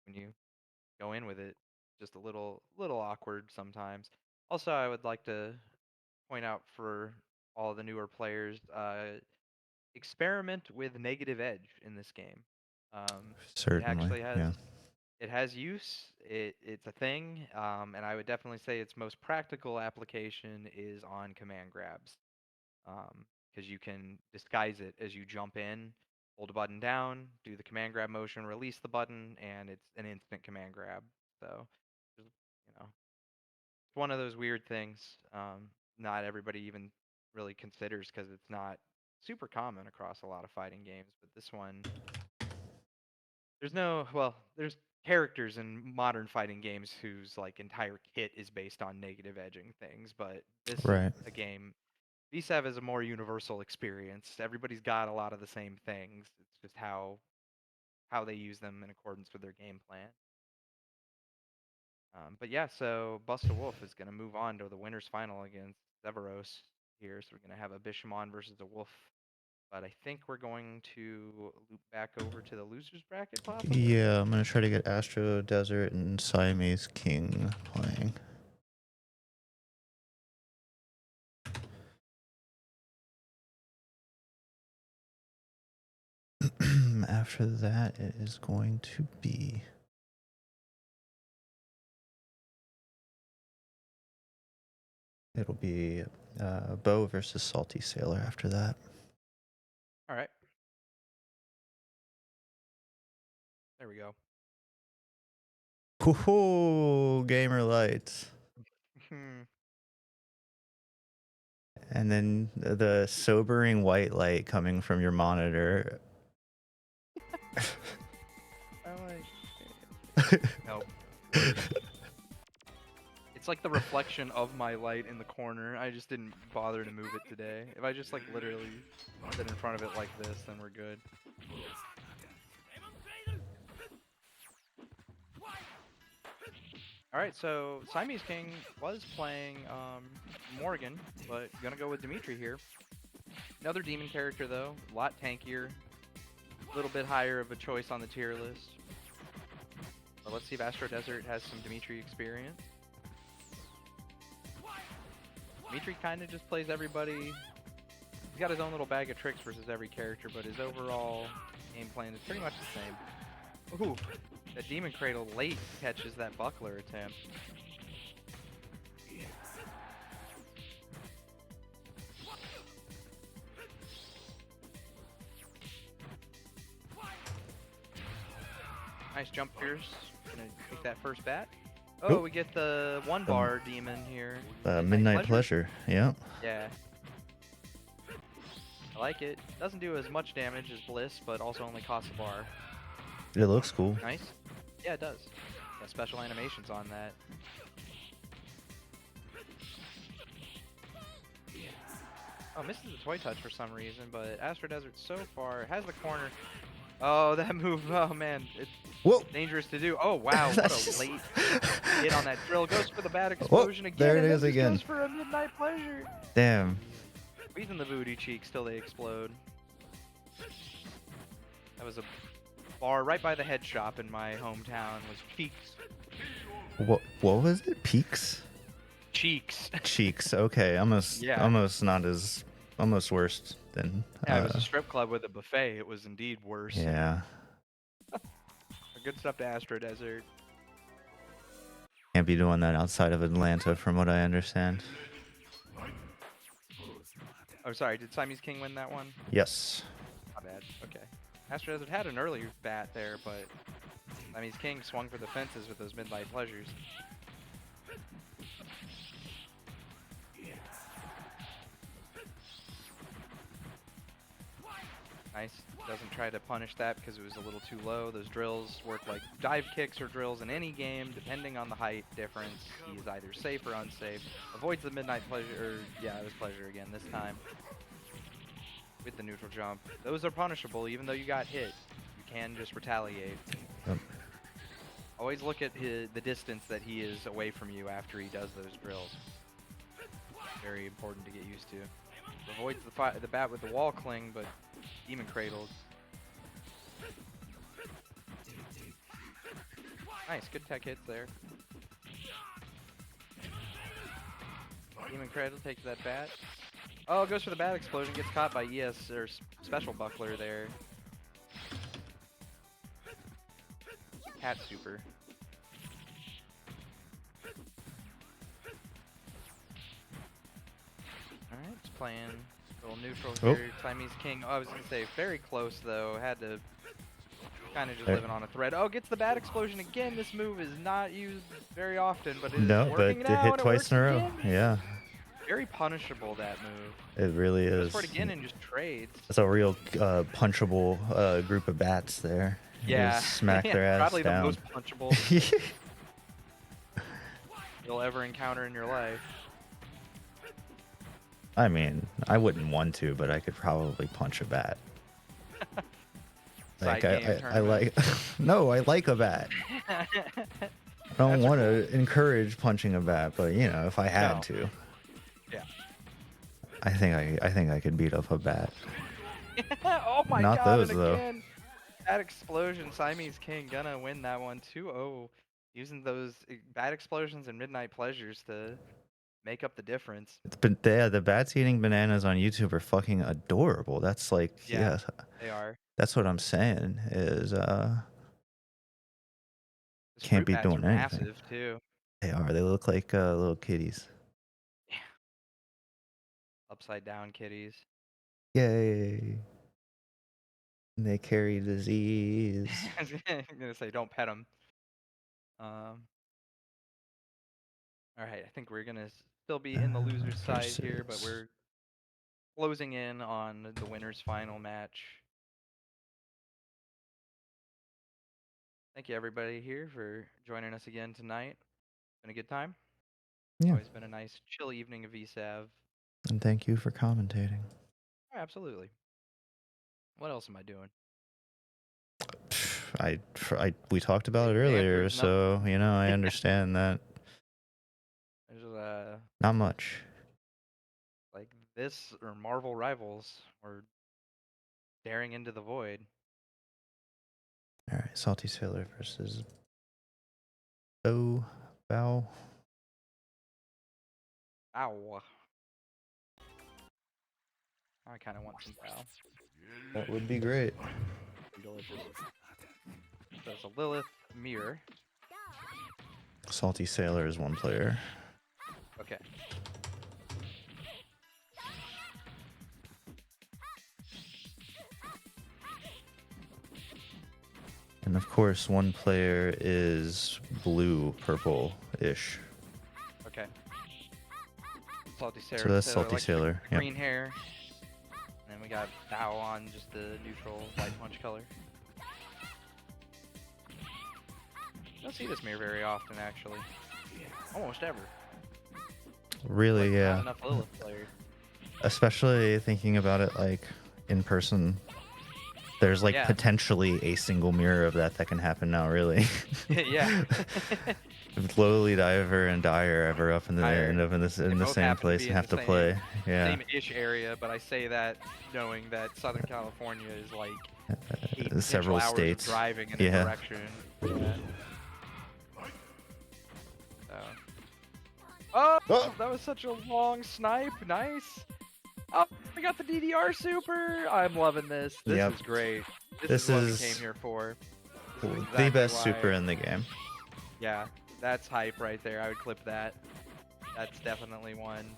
B: when you go in with it. Just a little awkward sometimes. Also, I would like to point out for all the newer players, experiment with negative edge in this game. It
A: Certainly,
B: actually has
A: yeah.
B: it has use. It's a thing, and I would definitely say its most practical application is on command grabs, because you can disguise it as you jump in, hold a button down, do the command grab motion, release the button, and it's an instant command grab. So, you know, it's one of those weird things. Not everybody even really considers because it's not super common across a lot of fighting games. But this one, there's characters in modern fighting games whose like entire kit is based on negative edging things, but this is
A: Right.
B: a game. VSAV is a more universal experience. Everybody's got a lot of the same things. It's just how they use them in accordance with their game plan. But yeah, so Busta Wolf is going to move on to the winners final against Severos here. So we're going to have a Bishamon versus a Wolf. But I think we're going to loop back over to the losers bracket, possibly.
A: Yeah, I'm gonna try to get Astro Desert and Siamese King playing. After that, it is going to be it'll be Bo versus Salty Sailor after that.
B: All right. There we go.
A: Woohoo! Gamer lights. And then the sobering white light coming from your monitor.
B: Nope. It's like the reflection of my light in the corner. I just didn't bother to move it today. If I just like literally sit in front of it like this, then we're good. Alright, so Siamese King was playing Morgan, but gonna go with Dimitri here. Another demon character though, a lot tankier, a little bit higher of a choice on the tier list. But let's see if Astro Desert has some Dimitri experience. Dimitri kind of just plays everybody. He's got his own little bag of tricks versus every character, but his overall game plan is pretty much the same. Ooh, that Demon Cradle late catches that Buckler attempt. Nice jump fierce. Gonna take that first bat. Oh, we get the one bar demon here.
A: Midnight Pleasure. Yeah.
B: Yeah. I like it. Doesn't do as much damage as Bliss, but also only costs a bar.
A: It looks cool.
B: Nice. Yeah, it does. Got special animations on that. Oh, misses the toy touch for some reason, but Astro Desert so far has the corner. Oh, that move. Oh, man. It's dangerous to do. Oh, wow. What a late hit on that drill. Goes for the bad explosion again.
A: There it is again.
B: Goes for a Midnight Pleasure.
A: Damn.
B: Squeezing the booty cheeks till they explode. That was a bar right by the head shop in my hometown. Was Cheeks.
A: What was it? Peaks?
B: Cheeks.
A: Cheeks. Okay, almost
B: Yeah.
A: almost worse than
B: Yeah, it was a strip club with a buffet. It was indeed worse.
A: yeah.
B: Good stuff to Astro Desert.
A: Can't be doing that outside of Atlanta, from what I understand.
B: Oh, sorry. Did Siamese King win that one?
A: Yes.
B: Not bad. Okay. Astro Desert had an early bat there, but Siamese King swung for the fences with those midnight pleasures. Nice. Doesn't try to punish that because it was a little too low. Those drills work like dive kicks or drills in any game, depending on the height difference. He is either safe or unsafe. Avoids the midnight pleasure, or yeah, it was pleasure again this time. With the neutral jump. Those are punishable even though you got hit. You can just retaliate.
A: Yep.
B: Always look at the distance that he is away from you after he does those drills. Very important to get used to. Avoids the bat with the wall cling, but demon cradled. Nice, good tech hits there. Demon cradle takes that bat. Oh, goes for the bat explosion, gets caught by ES or special buckler there. Cat super. Alright, it's playing a little neutral here. Siamese King. Oh, I was gonna say very close though. Had to kind of just living on a thread. Oh, gets the bat explosion again. This move is not used very often, but it is working now.
A: It hit twice in a row. Yeah.
B: Very punishable, that move.
A: It really is.
B: Goes for it again and just trades.
A: It's a real punchable group of bats there.
B: Yeah.
A: Just smack their ass
B: probably
A: down.
B: the most punchable you'll ever encounter in your life.
A: I mean, I wouldn't want to, but I could probably punch a bat. Like I like no, I like a bat. I don't want to encourage punching a bat, but you know, if I had to.
B: Yeah.
A: I think I could beat up a bat.
B: Oh my
A: Not
B: god,
A: those,
B: and
A: though.
B: again, that explosion, Siamese King gonna win that one 2-0. Using those bat explosions and midnight pleasures to make up the difference.
A: The bats eating bananas on YouTube are fucking adorable. That's like, yeah,
B: they are.
A: That's what I'm saying is
B: Those
A: can't
B: fruit
A: be
B: bats
A: doing
B: are
A: anything.
B: massive too.
A: They are. They look like little kitties.
B: Yeah. Upside down kitties.
A: Yay. And they carry disease.
B: I was gonna say don't pet them. All right, I think we're gonna still be in the loser's side here, but we're closing in on the winner's final match. Thank you everybody here for joining us again tonight. Been a good time.
A: Yeah.
B: Always been a nice chill evening of VSAV.
A: And thank you for commentating.
B: Oh, absolutely. What else am I doing?
A: We talked about it earlier, so you know I understand that.
B: There's
A: not much.
B: Like this or Marvel Rivals or Daring into the Void.
A: All right, Salty Sailor versus Bow.
B: Ow. I kind of want some bow.
A: That would be great.
B: Delicious. There's a Lilith mirror.
A: Salty Sailor is one player.
B: Okay.
A: And of course, one player is blue, purple-ish.
B: Okay. Salty Sailor.
A: So that's Salty Sailor. Yep.
B: Green hair. And then we got Bao on just the neutral light punch color. Don't see this mirror very often, actually. Almost ever.
A: Really,
B: like,
A: yeah.
B: Not enough Lilith players.
A: Especially thinking about it like in person. There's like potentially a single mirror of that can happen now, really.
B: Yeah.
A: If Lowly Diver and Dyer ever up in the
B: Higher.
A: in
B: They
A: the
B: both
A: same
B: happen to
A: place
B: be
A: and
B: in
A: have
B: the
A: to play, yeah,
B: same-ish area, but I say that knowing that Southern California is like 8 potential
A: several
B: hours of
A: states,
B: driving in a
A: yeah.
B: direction. Yeah. So. Oh,
A: Oh!
B: that was such a long snipe. Nice. Oh, we got the DDR super. I'm loving this. This
A: Yep.
B: is great. This
A: This
B: is what we came
A: is
B: here for. This is
A: the
B: exactly
A: best super
B: why.
A: in the game.
B: Yeah, that's hype right there. I would clip that. That's definitely one.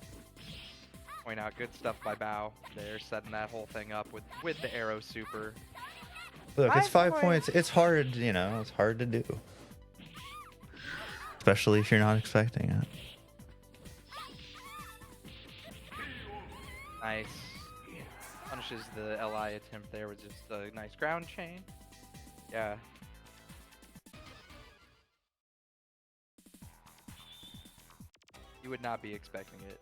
B: Point out good stuff by Bao. They're setting that whole thing up with the arrow super.
A: Look, it's 5
B: points.
A: points. It's hard, you know, it's hard to do. Especially if you're not expecting it.
B: Nice. Punishes the LI attempt there with just a nice ground chain. Yeah. You would not be expecting it.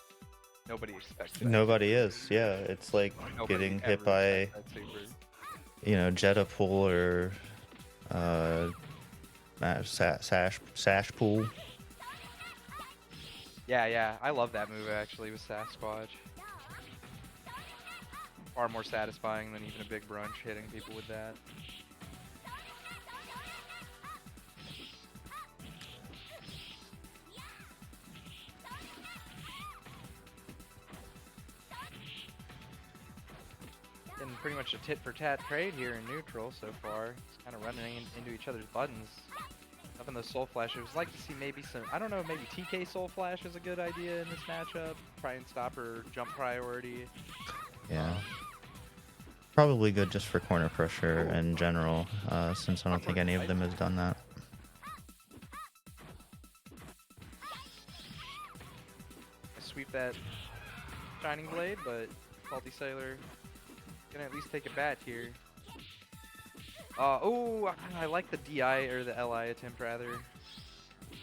B: Nobody expects that.
A: Nobody is, yeah. It's like
B: Nobody
A: getting
B: ever
A: hit by,
B: expects that super.
A: you know, Jetta pool or sash pool.
B: Yeah. I love that move actually with Sasquatch. Far more satisfying than even a big brunch hitting people with that. Getting pretty much a tit for tat trade here in neutral so far. It's kind of running into each other's buttons. Up in the Soul Flash, I would like to see maybe some, I don't know, maybe TK Soul Flash is a good idea in this matchup. Try and stop her jump priority.
A: Yeah. Probably good just for corner pressure in general, since I don't think any of them has done that.
B: I sweep that Shining Blade, but Salty Sailor gonna at least take a bat here. Oh, I like the DI, or the LI attempt rather.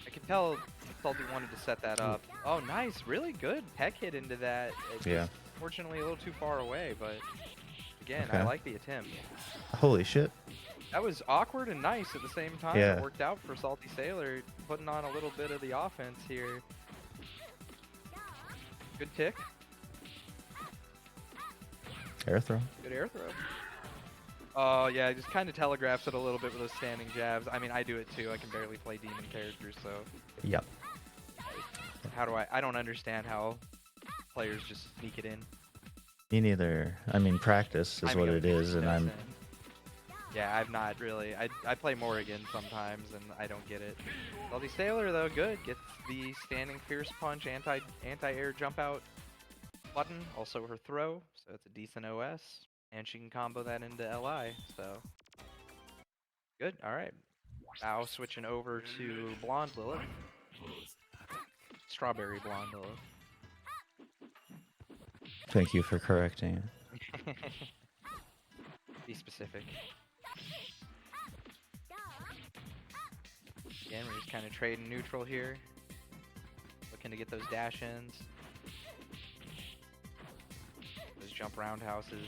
B: I could tell Salty wanted to set that up. Oh, nice, really good tech hit into that. It's
A: Yeah.
B: Fortunately a little too far away, but again,
A: Okay.
B: I like the attempt.
A: Holy shit.
B: That was awkward and nice at the same time.
A: Yeah.
B: It worked out for Salty Sailor, putting on a little bit of the offense here. Good tick.
A: Air throw.
B: Good air throw. Oh, yeah, it just kind of telegraphs it a little bit with those standing jabs. I mean, I do it too. I can barely play demon characters, so
A: Yep.
B: how do I don't understand how players just sneak it in.
A: Me neither. I mean, practice is
B: I'm
A: what
B: gonna
A: it
B: fix
A: is, and
B: this
A: I'm...
B: in. Yeah, I've not really. I play Morrigan sometimes, and I don't get it. Salty Sailor, though, good. Gets the standing fierce punch, anti-air jump out button. Also her throw, so it's a decent OS. And she can combo that into LI, so good. All right. Now switching over to Blonde Lilith. Strawberry Blonde Lilith.
A: Thank you for correcting it.
B: Be specific. Again, we're just kind of trading neutral here. Looking to get those dash-ins. Those jump roundhouses.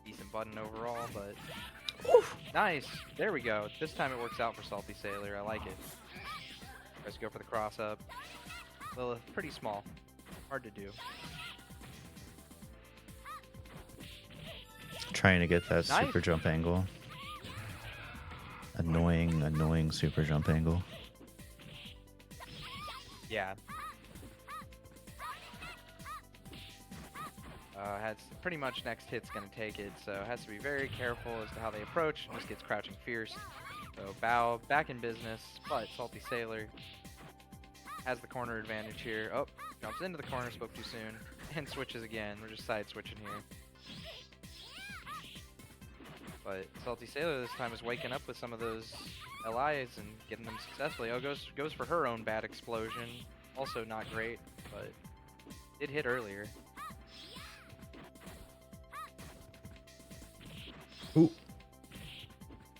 B: Decent button overall, but... Oof. Nice! There we go. This time it works out for Salty Sailor. I like it. Let's go for the cross-up. Lilith, pretty small. Hard to do.
A: Trying to get that
B: Nice.
A: super jump angle. Annoying super jump angle.
B: Yeah. Has pretty much next hit's gonna take it, so has to be very careful as to how they approach. And just gets crouching fierce. So Bao back in business, but Salty Sailor has the corner advantage here. Oh, jumps into the corner, spoke too soon, and switches again. We're just side switching here. But Salty Sailor this time is waking up with some of those LIs and getting them successfully. Oh, goes for her own bad explosion. Also not great, but did hit earlier.
A: Ooh.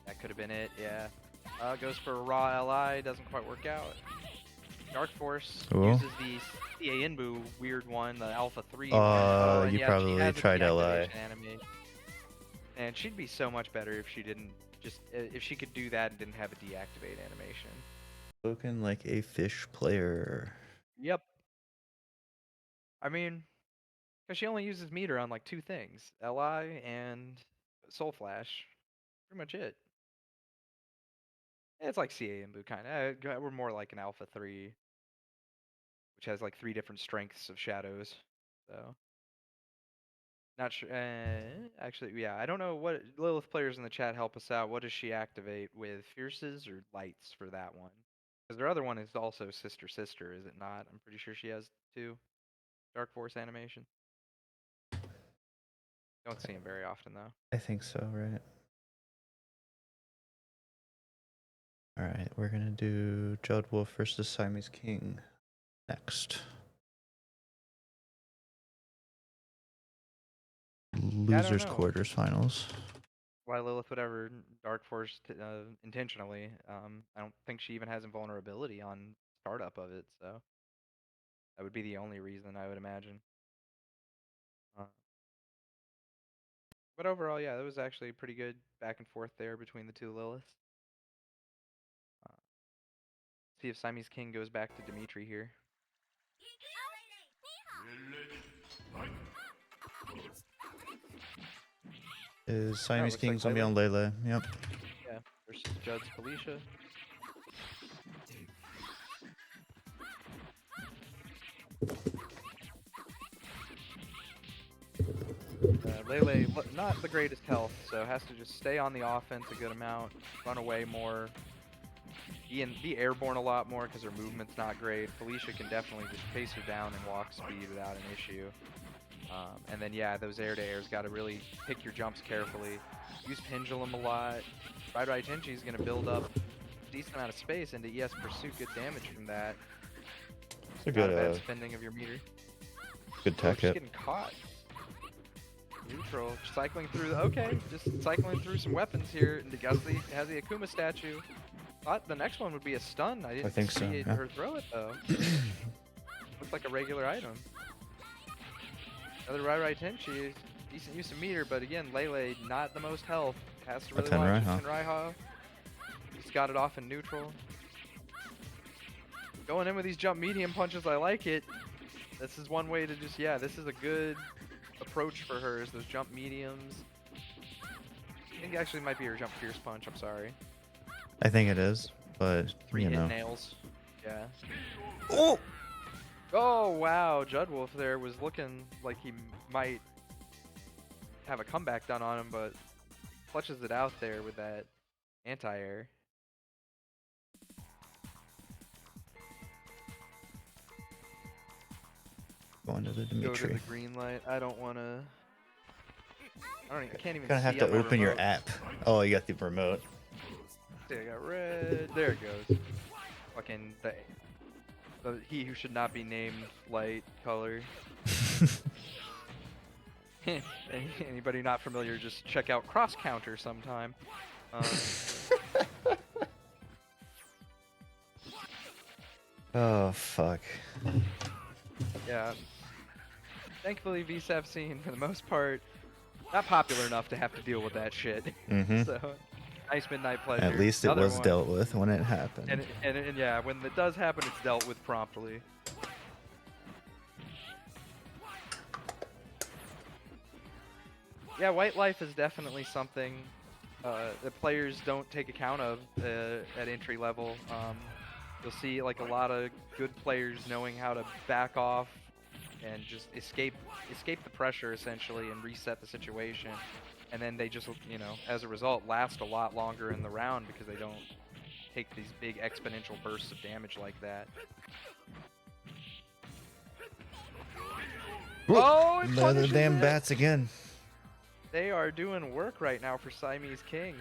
B: That could have been it, yeah. Goes for a raw LI, doesn't quite work out. Dark Force
A: Ooh.
B: uses the CA Inbu weird one, the Alpha 3
A: Oh,
B: and
A: you
B: yeah, she
A: probably
B: has a
A: tried LI.
B: deactivation animation. And she'd be so much better if she didn't if she could do that and didn't have a deactivate animation.
A: Spoken like a fish player.
B: Yep. I mean, because she only uses meter on like 2 things, Li and Soul Flash. Pretty much it. It's like CA and Boo kind of. We're more like an Alpha 3, which has like 3 different strengths of shadows. So, not sure. Actually, yeah, I don't know what Lilith players in the chat help us out. What does she activate with fierces or lights for that one? Because their other one is also Sister Sister, is it not? I'm pretty sure she has 2 Dark Force animation. Don't see him very often though.
A: I think so, right? Alright, we're gonna do Judd Wolf versus Siamese King next.
B: Yeah, I don't
A: Losers
B: know
A: quarters finals.
B: why Lilith would ever Dark Force intentionally. I don't think she even has invulnerability on startup of it, so that would be the only reason I would imagine. But overall, yeah, that was actually pretty good back and forth there between the 2 Liliths. See if Siamese King goes back to Dimitri here.
A: Is Siamese
B: looks like
A: King's gonna be on Lele? Yep.
B: Yeah, versus Judd's Felicia. Lele, not the greatest health, so has to just stay on the offense a good amount, run away more, be airborne a lot more because her movement's not great. Felicia can definitely just chase her down and walk speed without an issue. And then yeah, those air-to-airs got to really pick your jumps carefully. Use Pendulum a lot. Right Tenchi is going to build up a decent amount of space into ES Pursuit, good damage from that.
A: It's a
B: Not a bad
A: good,
B: spending of your meter.
A: good tech
B: Just
A: hit.
B: getting caught. Neutral, cycling through. Okay, just cycling through some weapons here. And Gusty has the Akuma statue. Thought the next one would be a stun. I didn't
A: think so,
B: see
A: yeah.
B: her throw it though. Looks like a regular item. Another Rai Tenchi, decent use of meter, but again, Lele not the most health. Has to really watch Tenraiha. Just got it off in neutral. Going in with these jump medium punches, I like it. This is one way to just, yeah, this is a good approach for her, is those jump mediums. I think actually might be her jump fierce punch, I'm sorry.
A: I think it is, but
B: 3
A: you
B: hit
A: know.
B: nails. Yeah.
A: Oh!
B: Oh, wow. Judd Wolf there was looking like he might have a comeback done on him, but clutches it out there with that anti-air.
A: Going to the
B: Go to
A: Dimitri.
B: the green light. I don't want to. I can't even.
A: You're gonna have
B: see
A: to
B: on my
A: open your
B: remote.
A: app. Oh, you got the remote.
B: See, I got red. There it goes. Fucking the he who should not be named light color. Anybody not familiar, just check out Cross Counter sometime.
A: Oh fuck.
B: Yeah. Thankfully, VSAV scene for the most part not popular enough to have to deal with that shit.
A: Mm-hmm.
B: So, nice midnight pleasure.
A: At least it was dealt with when it happened.
B: And yeah, when it does happen, it's dealt with promptly. Yeah, White Life is definitely something that players don't take account of at entry level. You'll see like a lot of good players knowing how to back off and just escape the pressure essentially and reset the situation, and then they just, you know, as a result last a lot longer in the round because they don't take these big exponential bursts of damage like that. Oh,
A: the damn bats again.
B: They are doing work right now for Siamese King.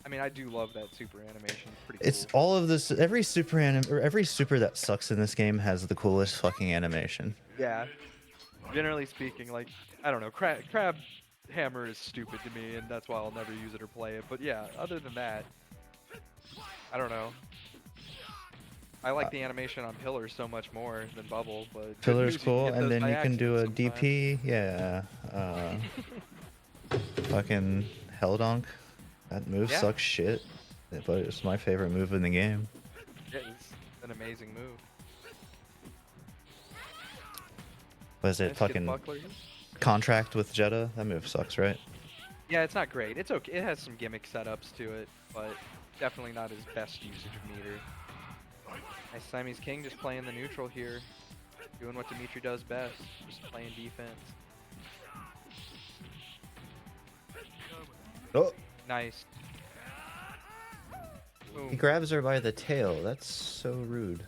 B: I mean, I do love that super animation. It's pretty cool.
A: It's all of this. Every super that sucks in this game has the coolest fucking animation.
B: Yeah. Generally speaking, like, I don't know, Crab Hammer is stupid to me, and that's why I'll never use it or play it. But yeah, other than that, I don't know. I like the animation on Pillar so much more than Bubble, but
A: Pillar's cool, and then you can do a DP. Yeah. Fucking Helldonk. That move
B: Yeah,
A: sucks shit, but it's my favorite move in the game.
B: it is an amazing move.
A: Was it
B: Nice good
A: fucking
B: buckler.
A: contract with Jetta? That move sucks, right?
B: Yeah, it's not great. It's okay. It has some gimmick setups to it, but definitely not his best usage of meter. Nice Siamese King just playing the neutral here. Doing what Dimitri does best. Just playing defense.
A: Oh,
B: Nice.
A: he
B: Boom.
A: grabs her by the tail. That's so rude.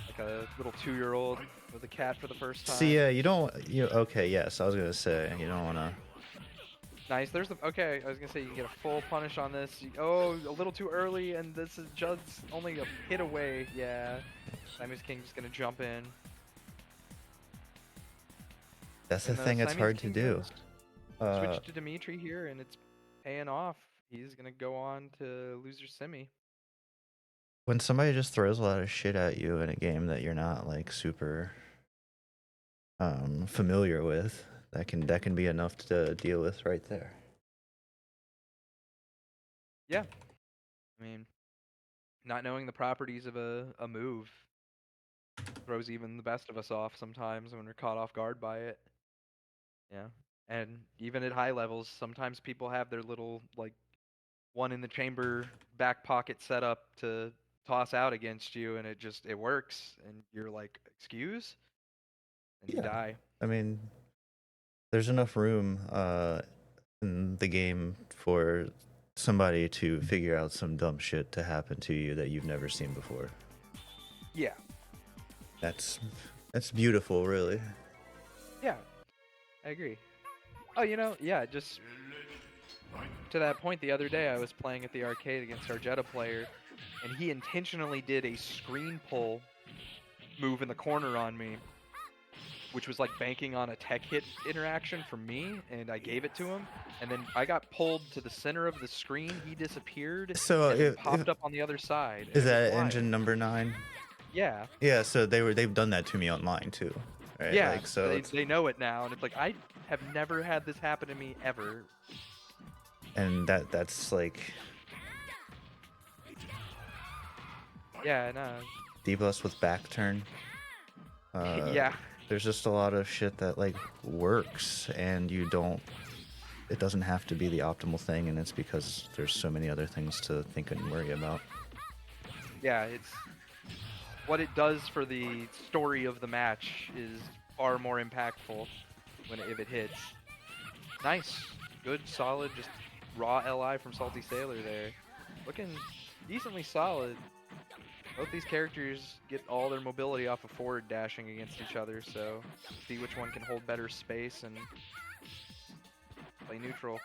B: Like a little 2-year-old with a cat for the first time.
A: See, you don't. Okay? Yes, I was gonna say you don't wanna.
B: Nice. There's the. Okay, I was gonna say you can get a full punish on this. Oh, a little too early, and this is Judd's only a hit away. Yeah. Siamese King just gonna jump in.
A: That's the
B: And
A: thing. It's
B: Siamese
A: hard to
B: King
A: do.
B: goes switch to Dimitri here, and it's paying off. He's gonna go on to loser semi.
A: When somebody just throws a lot of shit at you in a game that you're not like super familiar with, that can be enough to deal with right there.
B: Yeah. I mean, not knowing the properties of a move throws even the best of us off sometimes when we're caught off guard by it. Yeah. And even at high levels, sometimes people have their little like one in the chamber back pocket setup to toss out against you, and it works, and you're like, excuse, and you
A: Yeah,
B: die.
A: I mean, there's enough room in the game for somebody to figure out some dumb shit to happen to you that you've never seen before.
B: Yeah.
A: That's beautiful, really.
B: Yeah. I agree. Oh, yeah, just to that point, the other day I was playing at the arcade against our Jetta player, and he intentionally did a screen pull move in the corner on me, which was like banking on a tech hit interaction from me, and I gave it to him, and then I got pulled to the center of the screen, he disappeared,
A: So
B: and then popped up on the other side, and
A: is
B: it was
A: that
B: wild.
A: engine number 9?
B: Yeah.
A: Yeah, so they've done that to me online too, right?
B: Yeah,
A: Like so,
B: they know it now, and it's like, I have never had this happen to me ever.
A: and that's like
B: Yeah, no.
A: D plus with back turn.
B: Yeah.
A: There's just a lot of shit that like works, and it doesn't have to be the optimal thing, and it's because there's so many other things to think and worry about.
B: Yeah, it's what it does for the story of the match is far more impactful if it hits. Nice, good, solid, just raw LI from Salty Sailor there. Looking decently solid. Both these characters get all their mobility off of forward dashing against each other, so see which one can hold better space and play neutral.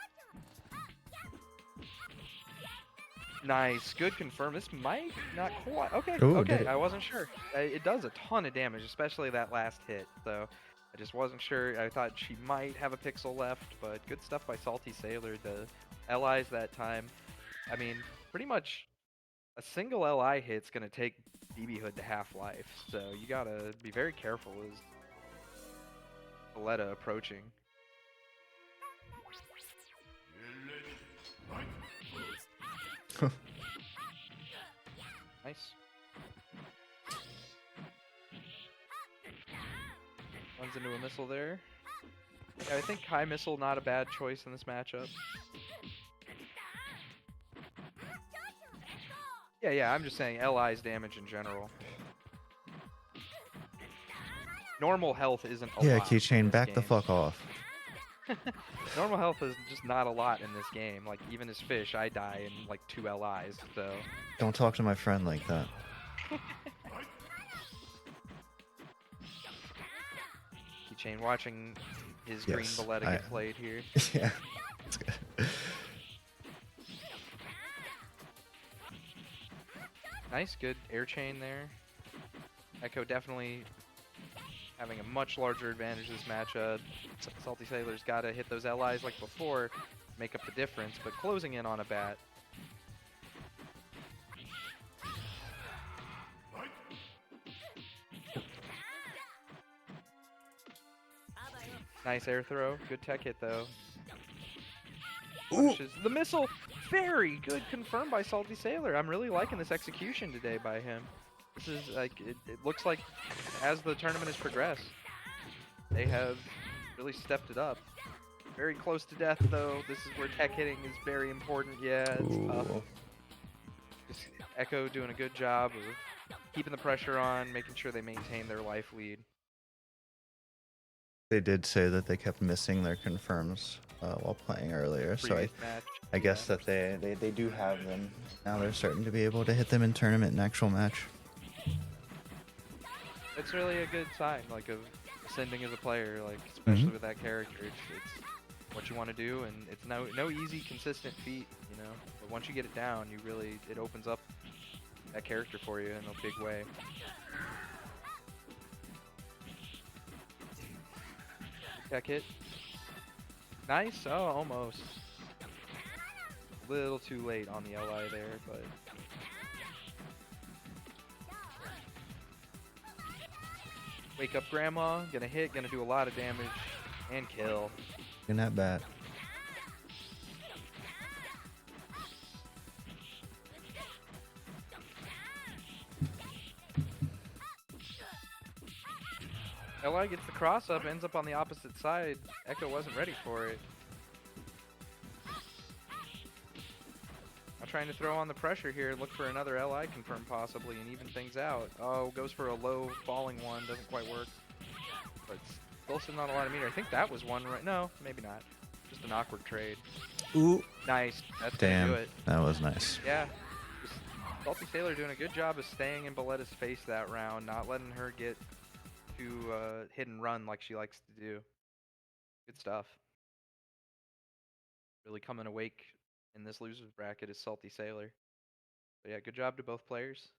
B: Nice, good confirm. This might not quite. Okay,
A: Ooh,
B: okay,
A: did it.
B: I wasn't sure. It does a ton of damage, especially that last hit, so I just wasn't sure. I thought she might have a pixel left, but good stuff by Salty Sailor. The LIs that time, I mean, pretty much a single LI hit's gonna take BB Hood to half-life, so you gotta be very careful as Valletta approaching. Nice. Runs into a missile there. Yeah, I think high missile not a bad choice in this matchup. Yeah, I'm just saying LI's damage in general. Normal health isn't a
A: Yeah,
B: lot in
A: keychain,
B: this
A: back the
B: game.
A: fuck off.
B: Normal health is just not a lot in this game. Like, even as Fish, I die in like 2 LIs, so...
A: Don't talk to my friend like that.
B: Keychain watching his green
A: Yes,
B: Valletta get played here.
A: Yeah, that's good.
B: Nice, good air chain there. Echo definitely having a much larger advantage this matchup. Salty Sailor's got to hit those LIs like before, make up the difference, but closing in on a bat. Nice air throw. Good tech hit though.
A: Ooh.
B: Pushes the missile. Very good, confirmed by Salty Sailor. I'm really liking this execution today by him. This is like it looks like as the tournament has progressed, they have really stepped it up. Very close to death though. This is where tech hitting is very important. Yeah, it's tough.
A: Ooh.
B: Just Echo doing a good job of keeping the pressure on, making sure they maintain their life lead.
A: They did say that they kept missing their confirms while playing earlier, so
B: Previous match.
A: I guess that they do have them. Now they're starting to be able to hit them in tournament and actual match.
B: It's really a good sign, like, of ascending as a player, like, especially with that character. It's what you want to do, and it's no easy, consistent feat, you know. But once you get it down, it opens up that character for you in a big way. Tech hit. Nice. Oh, almost. A little too late on the LI there, but wake up grandma, gonna hit, gonna do a lot of damage and kill.
A: In that bat.
B: LI gets the cross up, ends up on the opposite side. Echo wasn't ready for it. Now trying to throw on the pressure here, look for another LI confirm possibly and even things out. Oh, goes for a low falling one, doesn't quite work. But still sitting on a lot of meter. I think that was one right. No, maybe not. Just an awkward trade.
A: Ooh.
B: Nice. That's
A: Damn.
B: gonna do it.
A: That was nice.
B: Yeah. Just Salty Sailor doing a good job of staying in Balletta's face that round, not letting her get to hit and run like she likes to do. Good stuff. Really coming awake in this losers bracket is Salty Sailor. So yeah, good job to both players.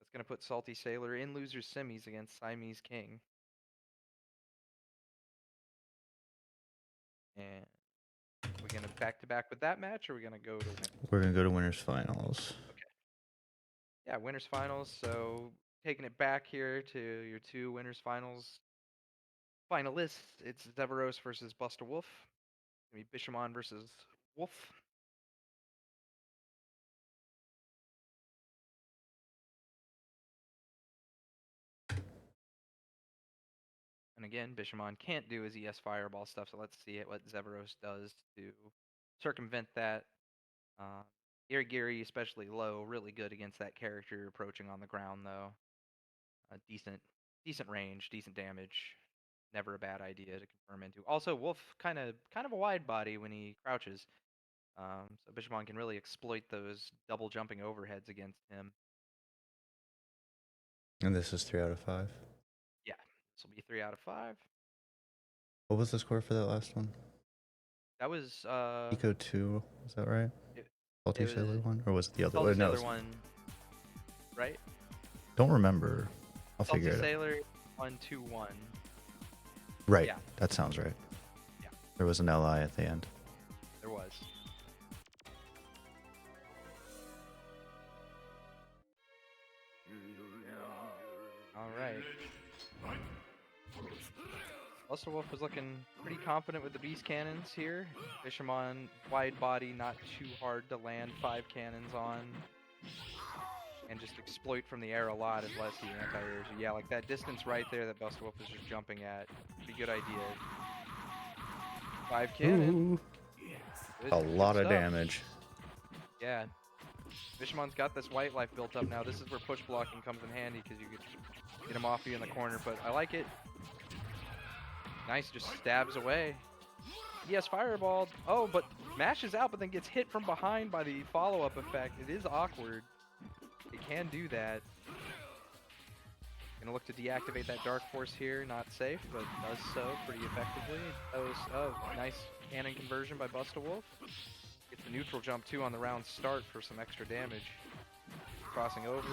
B: That's gonna put Salty Sailor in losers semis against Siamese King. And we're gonna back to back with that match, or we're gonna go to winners?
A: We're gonna go to winners finals.
B: Okay. Yeah, winners finals. So taking it back here to your two winners finals finalists, it's Zeveros versus Buster Wolf. It's gonna be Bishamon versus Wolf. And again, Bishamon can't do his ES Fireball stuff, so let's see what Zeveros does to circumvent that. Gary, especially low, really good against that character approaching on the ground, though. Decent range, decent damage. Never a bad idea to confirm into. Also, Wolf kind of a wide body when he crouches, so Bishamon can really exploit those double jumping overheads against him.
A: And this is 3 out of 5.
B: Yeah, this will be 3 out of 5.
A: What was the score for that last one?
B: That was
A: Eco 2, is that right? Salty Sailor one, or was it the other
B: Salty
A: one? No,
B: Sailor one, right?
A: don't remember. I'll figure it out.
B: Salty Sailor 1-2-1.
A: Right.
B: Yeah.
A: That sounds right.
B: Yeah.
A: There was an LI at the end.
B: There was. All right. Buster Wolf was looking pretty confident with the beast cannons here. Bishamon, wide body, not too hard to land 5 cannons on. And just exploit from the air a lot unless he anti-airs you. Yeah, like that distance right there that Buster Wolf is just jumping at. Pretty good idea. 5 cannon.
A: A lot of damage.
B: Yeah. Bishamon's got this white life built up now. This is where push blocking comes in handy because you could get him off you in the corner, but I like it. Nice, just stabs away. Yes, fireball. Oh, but mashes out, but then gets hit from behind by the follow-up effect. It is awkward. It can do that. Gonna look to deactivate that Dark Force here. Not safe, but does so pretty effectively. Oh, nice cannon conversion by Busta Wolf. Gets the neutral jump too on the round start for some extra damage. Crossing over.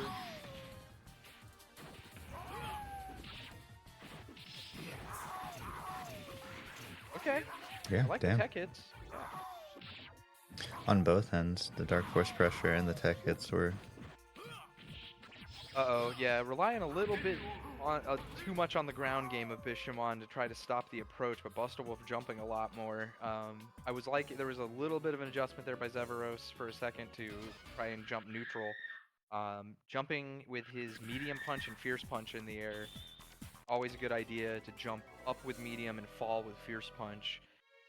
B: Okay.
A: Yeah,
B: I like
A: damn.
B: the tech hits. Yeah.
A: On both ends, the Dark Force pressure and the tech hits were
B: Uh-oh, yeah, relying a little bit on too much on the ground game of Bishamon to try to stop the approach, but Bustlewolf jumping a lot more. I was like, there was a little bit of an adjustment there by Zevouros for a second to try and jump neutral. Jumping with his medium punch and fierce punch in the air, always a good idea to jump up with medium and fall with fierce punch.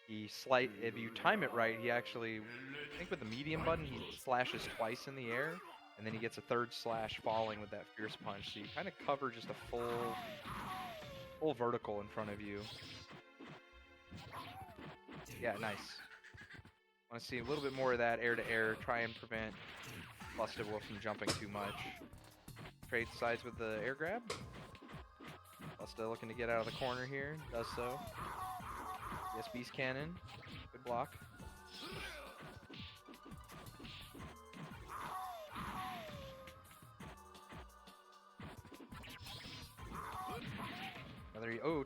B: If you time it right, he actually, I think with the medium button, he slashes twice in the air, and then he gets a third slash falling with that fierce punch. So you kind of cover just a full vertical in front of you. Yeah, nice. Want to see a little bit more of that air to air. Try and prevent Busted Wolf from jumping too much. Trade sides with the air grab. Busta looking to get out of the corner here. Does so. Yes, Beast Cannon. Good block.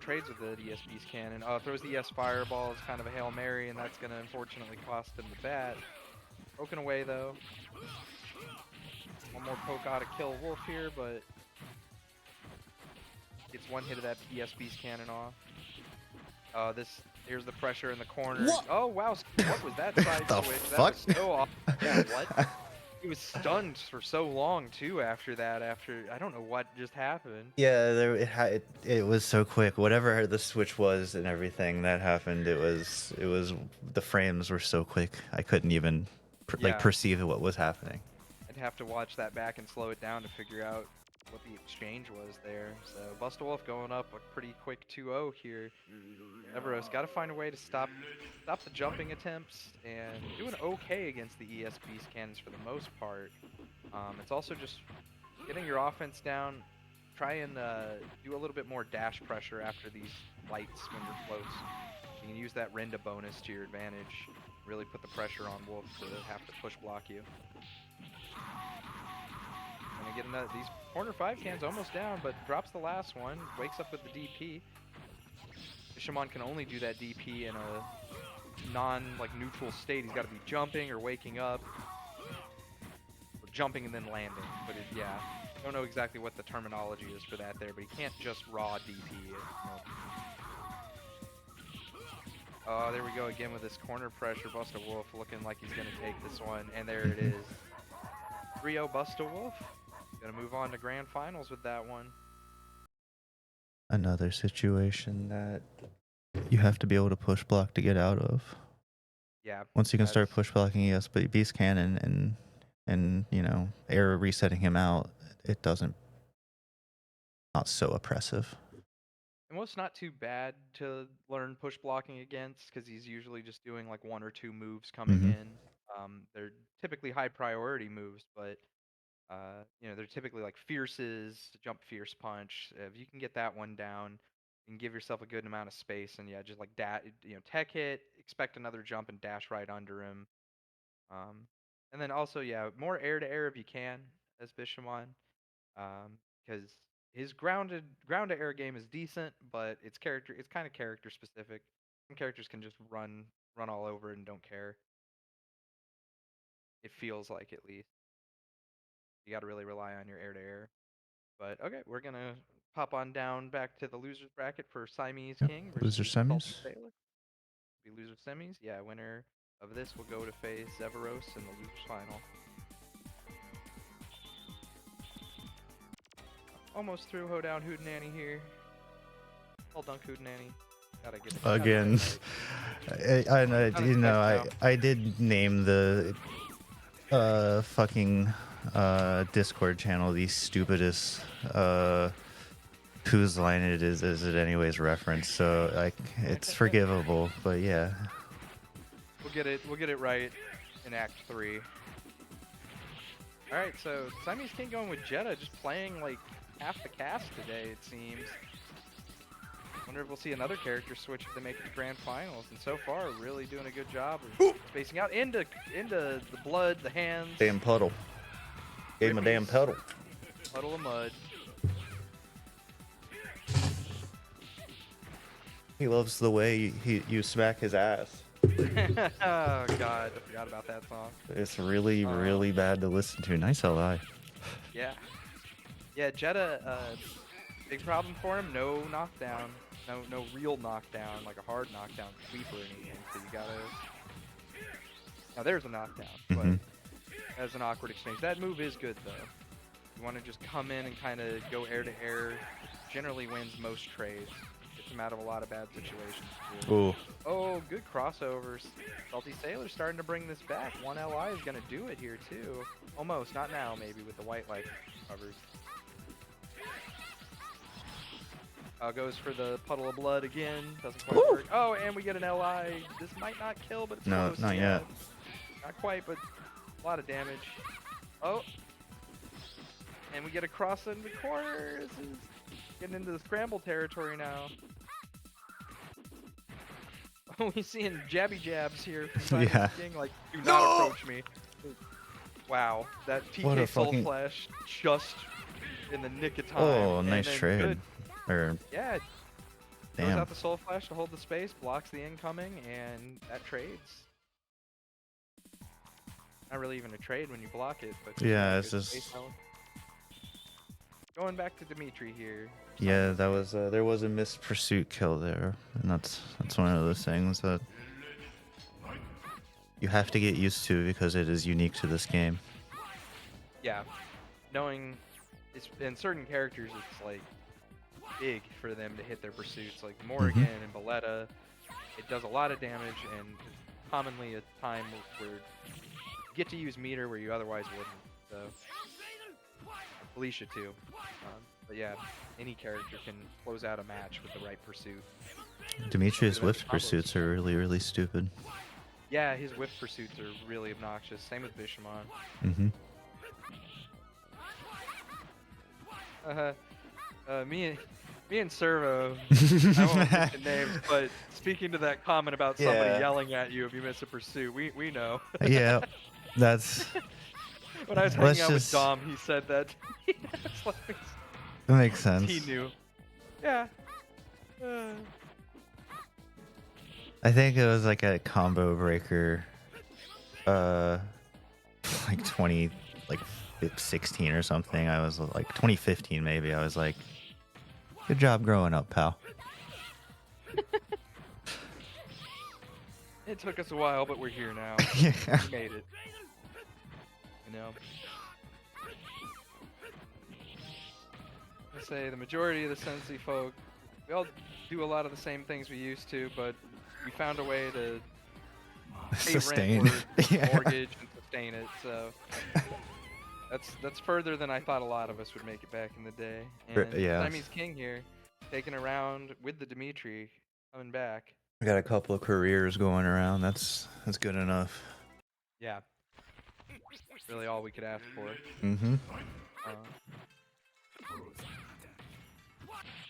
B: Trades with the ES Beast Cannon. Throws the ES Fireball as kind of a Hail Mary, and that's going to unfortunately cost him the bat. Broken away, though. One more poke out to kill Wolf here, but gets one hit of that ES Beast Cannon off. Here's the pressure in the corner.
A: What?
B: Oh, wow. What was that side
A: The
B: switch?
A: fuck?
B: That was so off. Yeah, what? He was stunned for so long too after that. I don't know what just happened.
A: Yeah, it was so quick. Whatever the switch was and everything that happened, it was the frames were so quick. I couldn't even perceive what was happening.
B: I'd have to watch that back and slow it down to figure out what the exchange was there. So Bustlewolf going up a pretty quick 2-0 here. Everos got to find a way to stop the jumping attempts, and doing okay against the ES Beast Cannons for the most part. It's also just getting your offense down. Try and do a little bit more dash pressure after these lights when you're close. You can use that Renda bonus to your advantage. Really put the pressure on Wolf to have to push block you. Gonna get another. These corner 5 cans almost down, but drops the last one. Wakes up with the DP. Bishamon can only do that DP in a neutral state. He's got to be jumping or waking up, or jumping and then landing. But yeah, don't know exactly what the terminology is for that there. But he can't just raw DP. Oh, there we go again with this corner pressure. Busta Wolf looking like he's gonna take this one, and there it is. 3-0 Busta Wolf. Gonna move on to grand finals with that one.
A: Another situation that you have to be able to push block to get out of.
B: Yeah.
A: Once you can start push blocking ES Beast Cannon and you know, air resetting him out, it not so oppressive.
B: And what's not too bad to learn push blocking against, because he's usually just doing like 1 or 2 moves coming in. They're typically high priority moves, but you know, they're typically like fierces, jump fierce punch. If you can get that one down, you can give yourself a good amount of space, and yeah, just like tech hit, expect another jump and dash right under him. And then also, yeah, more air to air if you can as Bishamon, because his ground to air game is decent, but it's kind of character specific. Some characters can just run all over and don't care. It feels like, at least. You got to really rely on your air to air. But okay, we're gonna pop on down back to the losers bracket for Siamese King versus
A: Loser
B: Salty
A: semis.
B: Sailor. Be loser semis. Yeah, winner of this will go to face Zevouros in the losers final. Almost through Hoedown Hootenanny here. Well dunk Hootenanny. Gotta get it
A: Again.
B: Right.
A: I did name the fucking Discord channel the stupidest whose line it is it anyways reference, so it's forgivable, but yeah.
B: We'll get it right in Act 3. Alright, so Siamese King going with Jetta, just playing like half the cast today, it seems. Wonder if we'll see another character switch if they make it to grand finals. And so far, really doing a good job of spacing out into the blood, the hands.
A: Damn puddle. Gave him a damn puddle.
B: Puddle of mud.
A: He loves the way you smack his ass.
B: Oh god, I forgot about that song.
A: It's really bad to listen to. Nice LI.
B: Yeah. Yeah, Jetta, big problem for him. No knockdown. No real knockdown, like a hard knockdown sweep or anything. So you gotta. Now there's a knockdown, but
A: Hmm.
B: as an awkward exchange. That move is good though. You want to just come in and kind of go air to air. Generally wins most trades. Gets him out of a lot of bad situations too.
A: Ooh.
B: Oh, good crossovers. Salty Sailor's starting to bring this back. One LI is going to do it here too. Almost, not now maybe with the white light covers. Goes for the puddle of blood again. Doesn't quite
A: Ooh.
B: work. Oh, and we get an LI. This might not kill, but it's
A: No,
B: close.
A: not
B: Yeah.
A: yet.
B: Not quite, but a lot of damage. Oh, and we get a cross in the corner. This is getting into the scramble territory now. We seeing jabby jabs here from Simon's
A: Yeah.
B: King. Like, do not approach me. Wow, that
A: What a
B: PK Soul
A: fucking-
B: Flash just in the nick of time.
A: Oh,
B: and
A: nice
B: then
A: trade.
B: Good.
A: Or
B: Yeah, throws
A: damn.
B: out the Soul Flash to hold the space, blocks the incoming, and that trades. Not really even a trade when you block it, but
A: Yeah,
B: good
A: it's just-
B: space health. Going back to Dimitri here.
A: Yeah, that was there was a missed pursuit kill there, and that's one of those things that you have to get used to because it is unique to this game.
B: Yeah, knowing it's in certain characters, it's like big for them to hit their pursuits. Like Morrigan and Valletta, it does a lot of damage and commonly a time where you get to use meter where you otherwise wouldn't. So Felicia too. But yeah, any character can close out a match with the right pursuit.
A: Demetrius
B: Good
A: whiff
B: combos.
A: pursuits are really stupid.
B: Yeah, his whiff pursuits are really obnoxious. Same with Bishamon.
A: Mm-hmm.
B: Me and Servo, I won't mention names, but speaking to that comment about somebody
A: Yeah.
B: yelling at you if you miss a pursuit, we know.
A: Yeah, that's
B: When I was
A: Let's
B: hanging out with
A: just-
B: Dom, he said that. It's like,
A: that makes sense.
B: he knew. Yeah.
A: I think it was like a combo breaker, like 16 or something. I was like 2015 maybe. I was like, good job growing up, pal.
B: It took us a while, but we're here now.
A: Yeah.
B: We made it. You know. I say the majority of the Sensi folk, we all do a lot of the same things we used to, but we found a way to pay
A: Sustain.
B: rent or
A: Yeah.
B: mortgage and sustain it. So that's further than I thought a lot of us would make it back in the day. And
A: Yeah.
B: Siamese King here, taking a round with the Dimitri, coming back.
A: I got a couple of careers going around. That's good enough.
B: Yeah. Really all we could ask for.
A: Mm-hmm.
B: I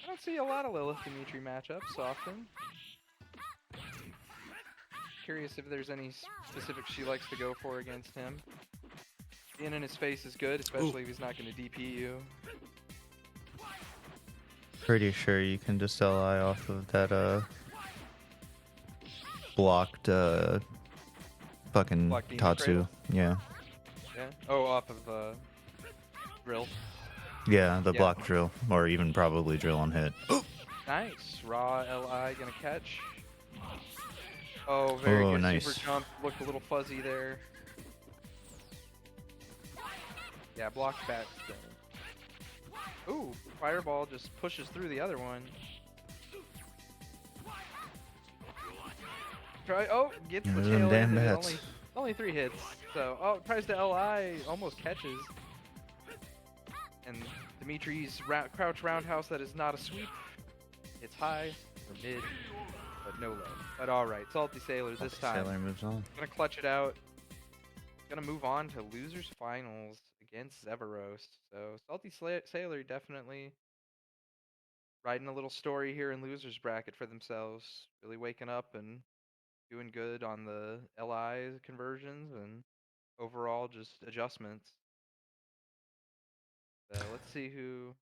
B: don't see a lot of Lilith Dimitri matchups often. Curious if there's any specific she likes to go for against him. Being in his face is good, especially if he's not going to DP you.
A: Pretty sure you can just LI off of that blocked fucking
B: Blocked Demon
A: Tatsu.
B: Cradle?
A: Yeah.
B: Yeah. Oh, off of drill.
A: Yeah, the
B: Yeah.
A: block drill. Or even probably drill on hit.
B: Nice. Raw LI gonna catch. Oh, very
A: Oh,
B: good.
A: nice.
B: Super jump. Looked a little fuzzy there. Yeah, blocked back. Ooh, fireball just pushes through the other one. Try. Oh, gets the
A: Them
B: tail
A: damn
B: end.
A: bats.
B: Only 3 hits. So, oh, tries to LI, almost catches. And Dimitri's crouch roundhouse that is not a sweep. It's high or mid, but no low. But all right, Salty Sailor this time.
A: Sailor moves on.
B: Gonna clutch it out. Gonna move on to losers finals against Zevaros. So Salty Sailor definitely writing a little story here in losers bracket for themselves. Really waking up and doing good on the LI conversions and overall just adjustments. So let's see who.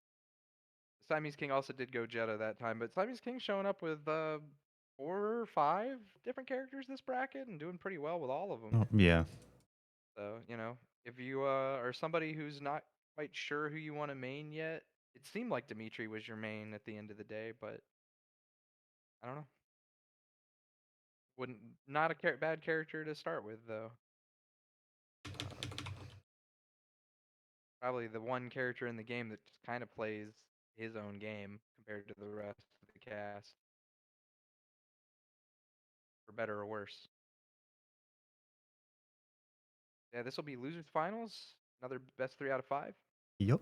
B: Siamese King also did go Jetta that time, but Siamese King showing up with 4 or 5 different characters this bracket and doing pretty well with all of them.
A: Oh, yeah.
B: So, you know, if you are somebody who's not quite sure who you want to main yet. It seemed like Dimitri was your main at the end of the day, but I don't know. Wouldn't not a bad character to start with though. Probably the one character in the game that just kind of plays his own game compared to the rest of the cast, for better or worse. Yeah, this will be losers finals. Another best 3 out of 5.
A: Yup.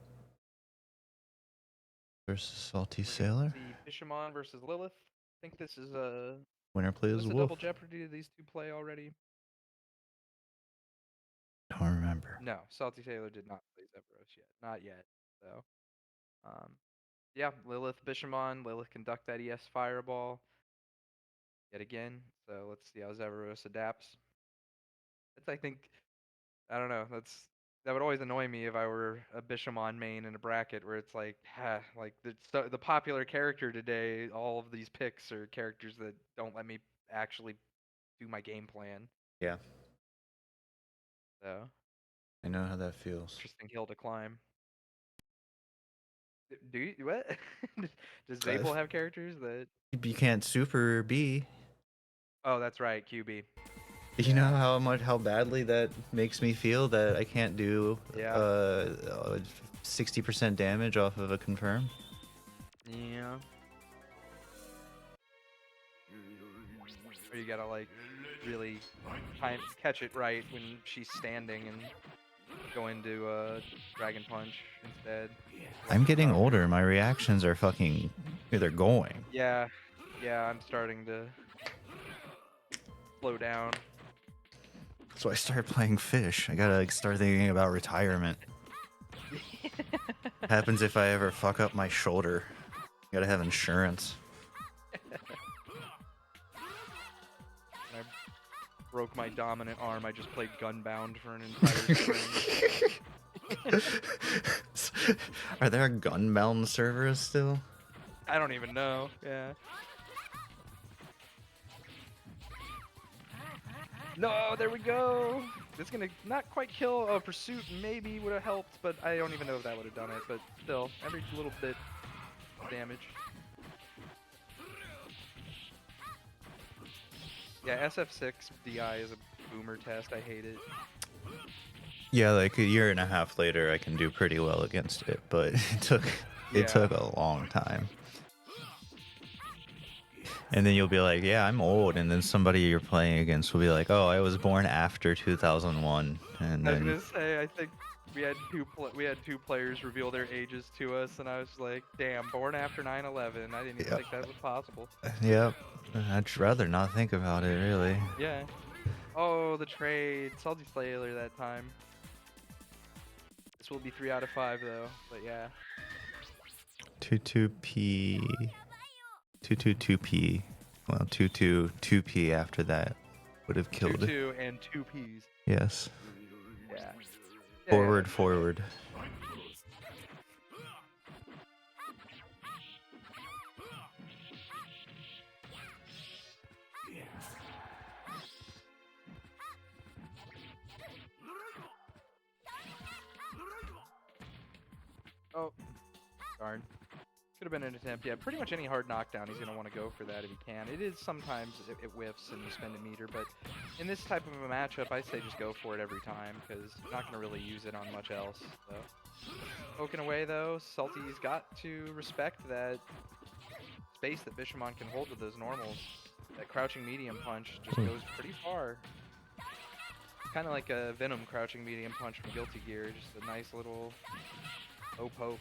A: Versus Salty
B: We're gonna
A: Sailor.
B: see Bishamon versus Lilith. I think this is a
A: Winner plays
B: a
A: Wolf.
B: double jeopardy. Did these two play already?
A: Don't remember.
B: No, Salty Sailor did not play Zephyros yet. Not yet. So, yeah, Lilith Bishamon. Lilith can duck that ES Fireball yet again. So let's see how Zephyros adapts. That's I think I don't know. That would always annoy me if I were a Bishamon main in a bracket where it's like, like the popular character today. All of these picks are characters that don't let me actually do my game plan.
A: Yeah.
B: So
A: I know how that feels.
B: interesting hill to climb. Do you what? Does Zabel have characters that?
A: You can't super B.
B: Oh, that's right, QB.
A: You know how badly that makes me feel that I can't do 60% damage off of a confirm.
B: Yeah. Or you gotta like really catch it right when she's standing and go into Dragon Punch instead.
A: I'm getting older. My reactions are fucking. They're going.
B: Yeah, I'm starting to slow down.
A: So I started playing Fish. I gotta start thinking about retirement. Happens if I ever fuck up my shoulder. Gotta have insurance.
B: I broke my dominant arm. I just played Gunbound for an entire spring.
A: Are there Gunbound servers still?
B: I don't even know. Yeah. No, there we go. It's gonna not quite kill. A Pursuit maybe would have helped, but I don't even know if that would have done it. But still, every little bit of damage. Yeah, SF6 DI is a boomer test. I hate it.
A: Yeah, like a year and a half later, I can do pretty well against it, but it took a long time. And then you'll be like, yeah, I'm old. And then somebody you're playing against will be like, oh, I was born after 2001. And
B: I was
A: then
B: gonna say, I think we had two players reveal their ages to us, and I was like, damn, born after 9/11. I didn't even think that was possible.
A: Yep. I'd rather not think about it, really.
B: Yeah. Oh, the trade. Salty Sailor that time. This will be 3 out of 5 though, but yeah.
A: 2-2-P. 2-2-2-P. Well, 2-2-2-P after that would have killed
B: 2-2 and 2 Ps.
A: Yes.
B: Yeah.
A: Forward, forward.
B: Oh, darn. Could have been an attempt. Yeah, pretty much any hard knockdown, he's going to want to go for that if he can. It is sometimes it whiffs and you spend a meter, but in this type of a matchup, I say just go for it every time because you're not going to really use it on much else. So, poking away though, Salty's got to respect that space that Bishamon can hold with those normals. That crouching medium punch just goes pretty far. Kind of like a Venom crouching medium punch from Guilty Gear, just a nice little low poke.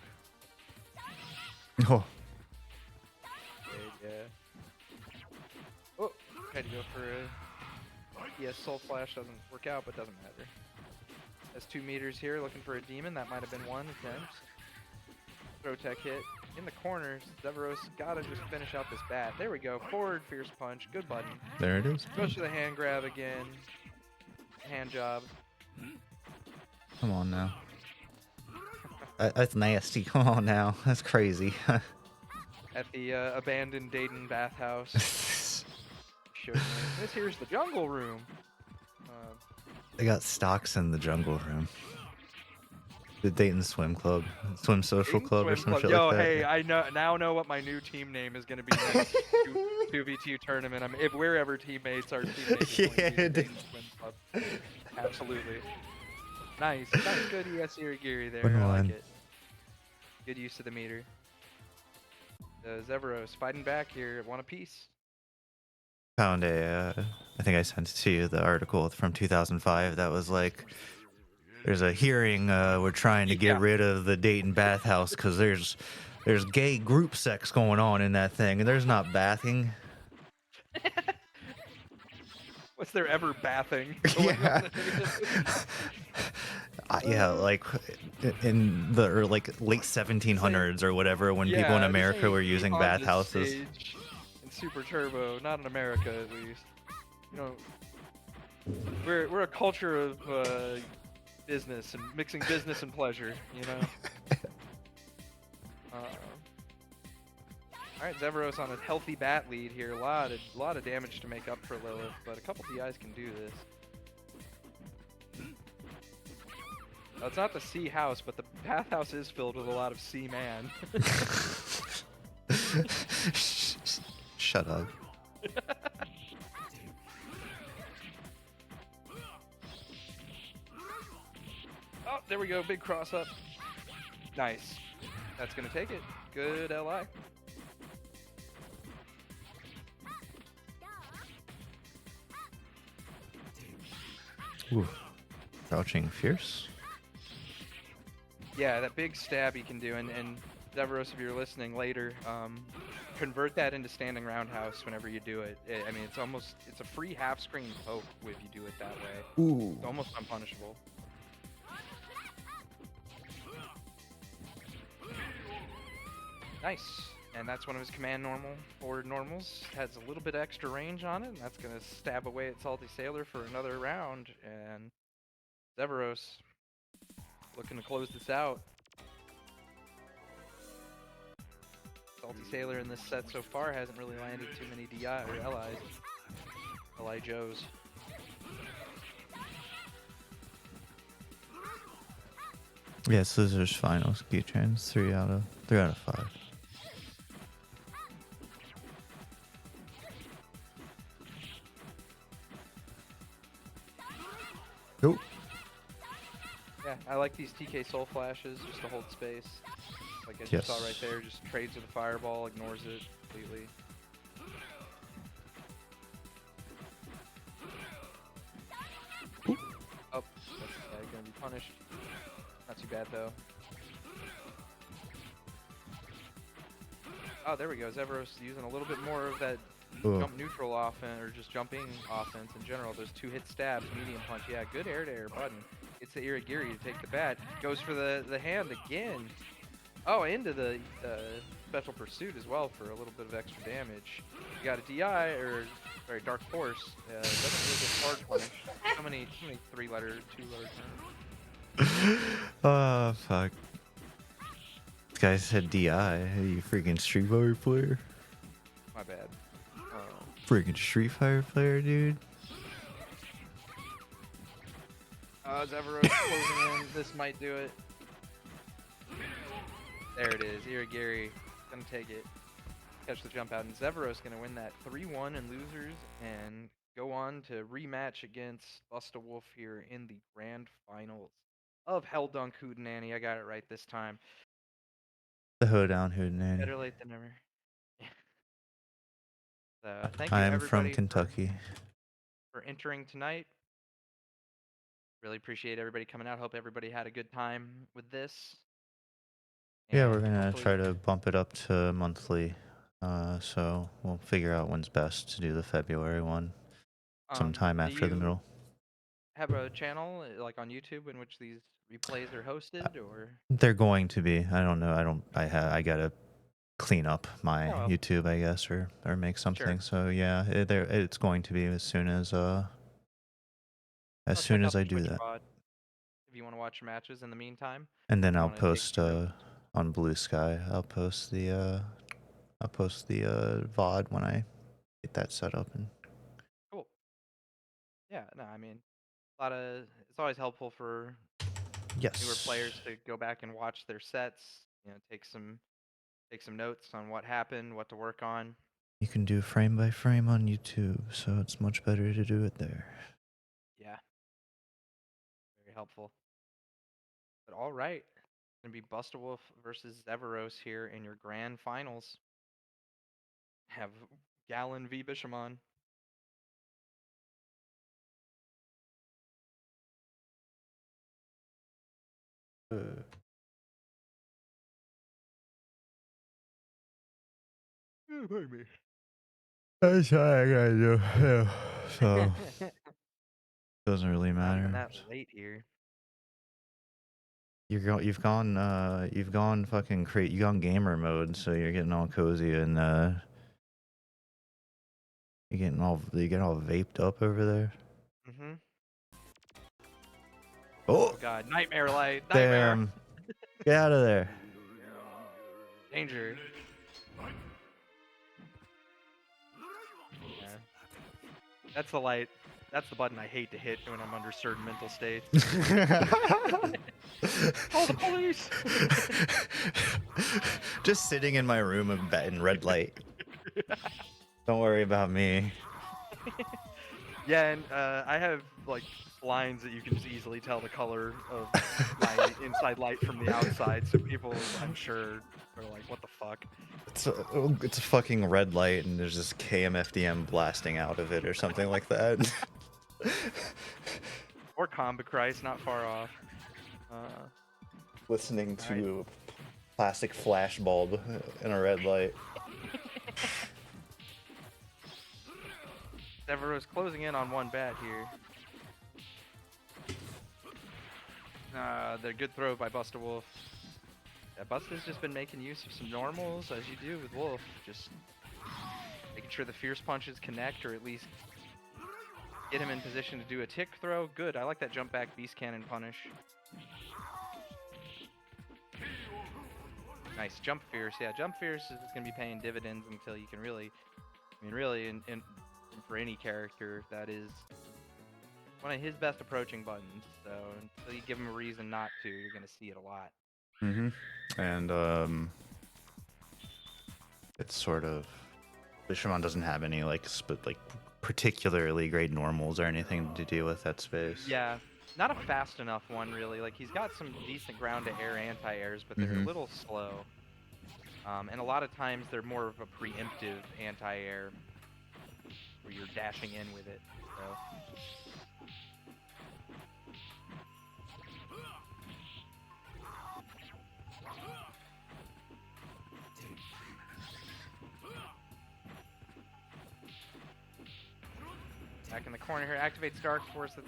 A: Oh.
B: Yeah. Oh, tried to go for a Soul Flash, doesn't work out, but doesn't matter. Has 2 meters here, looking for a demon. That might have been one attempt. Throw tech hit in the corners. Zephyros gotta just finish out this bat. There we go. Forward fierce punch. Good button.
A: There it is.
B: Goes to the hand grab again. Hand job.
A: Come on now. That's nasty. Come on now. That's crazy.
B: At the abandoned Dayton bathhouse. This here's the jungle room.
A: They got stocks in the jungle room. The Dayton Swim Social
B: Dayton
A: Club, or
B: Swim
A: some
B: Club.
A: shit like
B: Yo,
A: that.
B: hey, I know what my new team name is gonna be next 2v2 tournament. If we're ever teammates, our team name is going to
A: Yeah,
B: be the
A: dude.
B: Dayton Swim Club. Absolutely. Nice, nice, good ES Irigiri there. I like
A: One.
B: it. Good use of the meter. Zevros fighting back here, one apiece.
A: Found I think I sent it to you, the article from 2005 that was like, there's a hearing, we're trying to get
B: Yeah.
A: rid of the Dayton bathhouse because there's gay group sex going on in that thing, and there's not bathing.
B: What's there ever bathing going
A: Yeah.
B: on in any of this?
A: Yeah, like in the like late
B: This ain't,
A: 1700s or whatever, when people in
B: yeah, this
A: America
B: ain't
A: were
B: E
A: using
B: Honda's
A: bathhouses.
B: stage in Super Turbo, not in America at least. You know, we're a culture of business and mixing business and pleasure. You know. All right, Zevros on a healthy bat lead here. A lot of damage to make up for Lilith, but a couple DIs can do this. Now, it's not the C house, but the bathhouse is filled with a lot of C man.
A: Shut up.
B: Oh, there we go. Big cross up. Nice. That's gonna take it. Good LI.
A: Ooh. Crouching fierce.
B: Yeah, that big stab he can do, and Zevros, if you're listening later, convert that into standing roundhouse whenever you do it. I mean, it's a free half screen poke if you do it that way.
A: Ooh.
B: It's almost unpunishable. Nice. And that's one of his command forward normals. Has a little bit extra range on it, and that's going to stab away at Salty Sailor for another round. And Zevros looking to close this out. Salty Sailor in this set so far hasn't really landed too many DI or LIs. LI Joes.
A: Yeah, Scissors finals keychains. 3 out of 5. Nope.
B: Yeah, I like these TK Soul Flashes just to hold space. Like I
A: Yes.
B: just saw right there, just trades with a fireball, ignores it completely. Oh, that's gonna be punished. Not too bad though. Oh, there we go. Zevros using a little bit more of that jump neutral offense, or just jumping offense in general. Those 2-hit stabs, medium punch. Yeah, good air-to-air button. It's the Irigiri to take the bat. Goes for the hand again. Oh, into the special pursuit as well for a little bit of extra damage. You got a DI, or sorry, Dark Force. Doesn't really get hard punish. How many 3-letter, 2-letter terms?
A: Oh, fuck. This guy said DI. Hey, you freaking Street Fighter player?
B: My bad.
A: Freaking Street Fighter player, dude.
B: Zevros closing in. This might do it. There it is. Irigiri gonna take it. Catch the jump out. And Zevros gonna win that 3-1 in losers and go on to rematch against Busta Wolf here in the grand finals of Hell Dunk Hootenanny. I got it right this time.
A: The hoedown Hootenanny.
B: Better late than never. So thank you
A: I am from
B: everybody
A: Kentucky.
B: for entering tonight. Really appreciate everybody coming out. Hope everybody had a good time with this.
A: Yeah, we're
B: And
A: gonna
B: hopefully-
A: try to bump it up to monthly. So we'll figure out when's best to do the February one. Sometime
B: do
A: after the
B: you
A: middle.
B: have a channel like on YouTube in which these replays are hosted, or?
A: They're going to be. I don't know. I gotta clean up my
B: Oh, well.
A: YouTube, I guess, or make something. So yeah, it's going to be as soon as
B: Check out
A: I
B: the
A: do
B: Twitch
A: that.
B: VOD if you want to watch matches in the meantime.
A: And then
B: you
A: I'll
B: wanna take
A: post
B: some notes.
A: on Blue Sky. I'll post the VOD when I get that set up. And
B: Cool. Yeah, no, I mean, it's always helpful for
A: Yes.
B: newer players to go back and watch their sets. You know, take some notes on what happened, what to work on.
A: You can do frame by frame on YouTube, so it's much better to do it there.
B: Yeah, very helpful. But all right, it's gonna be Bustawolf versus Zeveros here in your grand finals. Have Gallon v Bishamon. Pardon me.
A: That's all I gotta do. Yeah. So doesn't really
B: Not even
A: matter.
B: that late here.
A: You've gone fucking you've gone gamer mode, so you're getting all cozy and you get all vaped up over there.
B: Mm-hmm.
A: Oh
B: Oh god, nightmare light, nightmare.
A: damn! Get out of there!
B: Danger. Yeah. That's the light. That's the button I hate to hit when I'm under certain mental states. Call the police!
A: Just sitting in my room in red light. Don't worry about me.
B: Yeah, and I have like lines that you can just easily tell the color of my inside light from the outside, so people, I'm sure, are like, "What the fuck?"
A: It's a fucking red light, and there's this KMFDM blasting out of it or something like that.
B: Or Combichrist, not far off.
A: Listening
B: All right.
A: to a plastic flash bulb in a red light.
B: Severo's closing in on one bat here. The good throw by Bustawolf. Yeah, Busta's just been making use of some normals, as you do with Wolf. Just making sure the fierce punches connect, or at least get him in position to do a tick throw. Good, I like that jump back beast cannon punish. Nice, jump fierce. Yeah, jump fierce is going to be paying dividends until you can really, I mean, really, for any character, that is one of his best approaching buttons. So until you give him a reason not to, you're going to see it a lot.
A: Mm-hmm. And it's sort of Bishamon doesn't have any like particularly great normals or anything to deal with that space.
B: Yeah, not a fast enough one really. Like he's got some decent ground to air anti-airs, but they're a little slow. And a lot of times they're more of a preemptive anti-air where you're dashing in with it. So. Back in the corner here, activates Dark Force. That's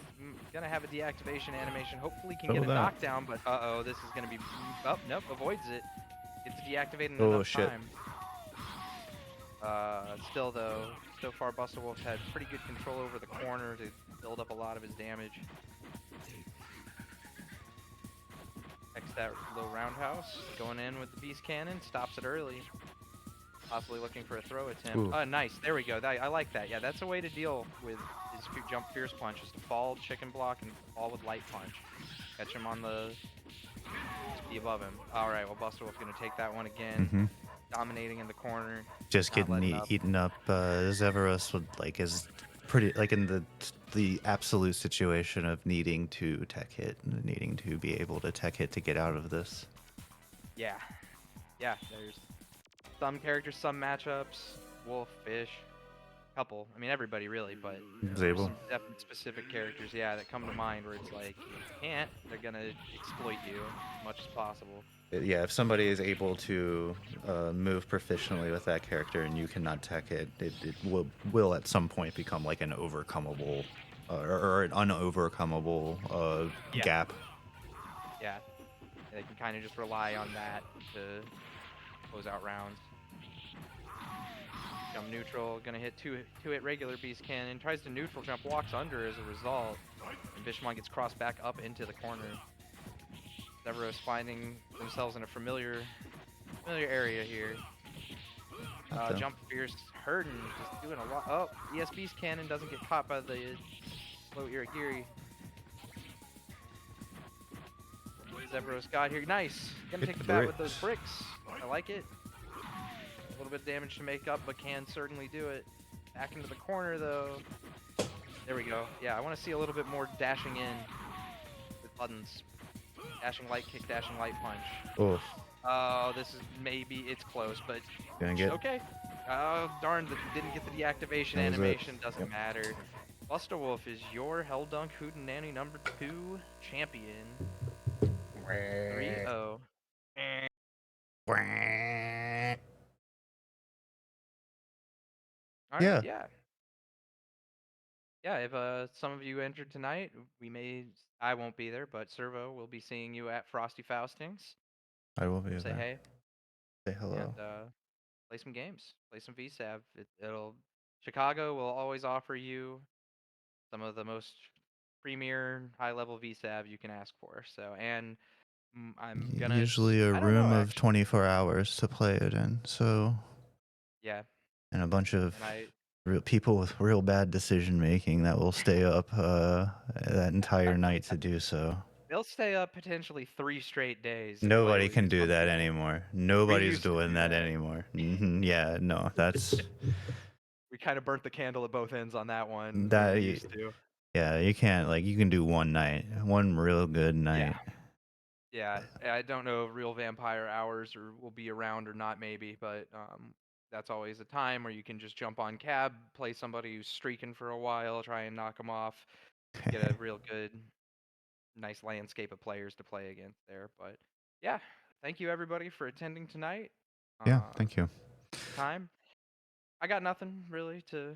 B: gonna have a deactivation animation. Hopefully can get a knockdown, but uh-oh, this is gonna be, oh, nope, avoids it. Gets deactivated in enough time. Still though, so far Bustawolf's had pretty good control over the corner to build up a lot of his damage. X that low roundhouse, going in with the beast cannon, stops it early. Possibly looking for a throw attempt. Nice, there we go. I like that. Yeah, that's a way to deal with his jump fierce punch, is to fall, chicken block, and fall with light punch. Catch him on the, just be above him. Alright, well Bustawolf's gonna take that one again. Dominating in the corner.
A: Just getting eaten up. Zeveros is pretty like in the absolute situation of needing to tech hit, needing to be able to tech hit to get out of this.
B: Yeah. Yeah, there's some characters, some matchups, Wolf, Fish, couple. I mean, everybody really, but there's some definite specific characters, yeah, that come to mind where it's like, if you can't, they're gonna exploit you as much as possible.
A: Yeah, if somebody is able to move proficiently with that character and you cannot tech it, it will at some point become like an overcomable or an unovercomable gap.
B: Yeah, they can kind of just rely on that to close out rounds. Jump neutral, gonna hit two hit regular beast cannon, tries to neutral jump, walks under as a result, and Bishamon gets crossed back up into the corner. Severos finding themselves in a familiar area here. Jump fierce, hurting, just doing a lot. Oh, ES beast cannon doesn't get caught by the low irigiri. Zebros got here. Nice. Gonna
A: Get
B: take
A: the
B: the bat with those
A: bricks.
B: bricks. I like it. A little bit of damage to make up, but can certainly do it. Back into the corner though. There we go. Yeah, I want to see a little bit more dashing in with buttons. Dashing light kick, dashing light punch.
A: Oof.
B: Oh, this is it's close, but
A: Gonna get.
B: okay. Oh, darn, that didn't get the deactivation
A: That was it.
B: animation. Doesn't
A: Yep.
B: matter. Buster Wolf is your Hell Dunk Hootenanny number 2 champion. 3-0. All right,
A: Yeah,
B: yeah. Yeah, if some of you entered tonight, I won't be there, but Servo will be seeing you at Frosty Faustings.
A: I will be
B: Say
A: there.
B: hey
A: Say hello.
B: and play some games, play some VSAV. It'll Chicago will always offer you some of the most premier high-level VSAV you can ask for. So, and I'm gonna,
A: Usually a
B: I don't know
A: room of
B: actually.
A: 24 hours to play it in. So,
B: Yeah,
A: and a bunch of
B: and I
A: real people with real bad decision making that will stay up that entire night to do so.
B: they'll stay up potentially 3 straight days and play
A: Nobody
B: with you
A: can do that
B: sometimes.
A: anymore.
B: We
A: Nobody's
B: used to
A: doing
B: do
A: that
B: that.
A: anymore. Yeah, no, that's
B: We kind of burnt the candle at both ends on that one when
A: that.
B: we used to.
A: Yeah, you can't like you can do one night, one real good
B: Yeah.
A: night.
B: Yeah, I don't know if real vampire hours will be around or not, maybe, but that's always a time where you can just jump on cab, play somebody who's streaking for a while, try and knock them off, get a real good, nice landscape of players to play against there. But yeah, thank you everybody for attending tonight.
A: Yeah, thank you.
B: Time. I got nothing really to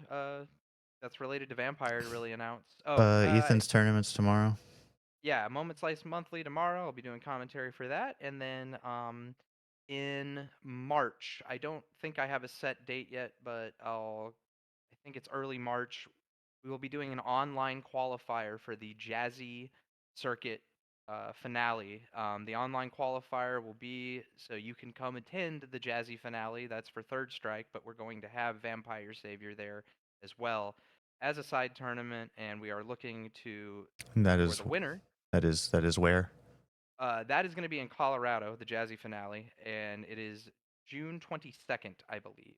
B: that's related to vampire to really announce. Oh,
A: Ethan's tournament's tomorrow.
B: yeah, Moment Slice Monthly tomorrow. I'll be doing commentary for that. And then in March, I don't think I have a set date yet, but I think it's early March. We will be doing an online qualifier for the Jazzy Circuit finale. The online qualifier will be so you can come attend the Jazzy finale. That's for Third Strike, but we're going to have Vampire Savior there as well as a side tournament, and we are looking to
A: That
B: for
A: is
B: the winner.
A: that is where.
B: That is going to be in Colorado, the Jazzy finale, and it is June 22nd, I believe.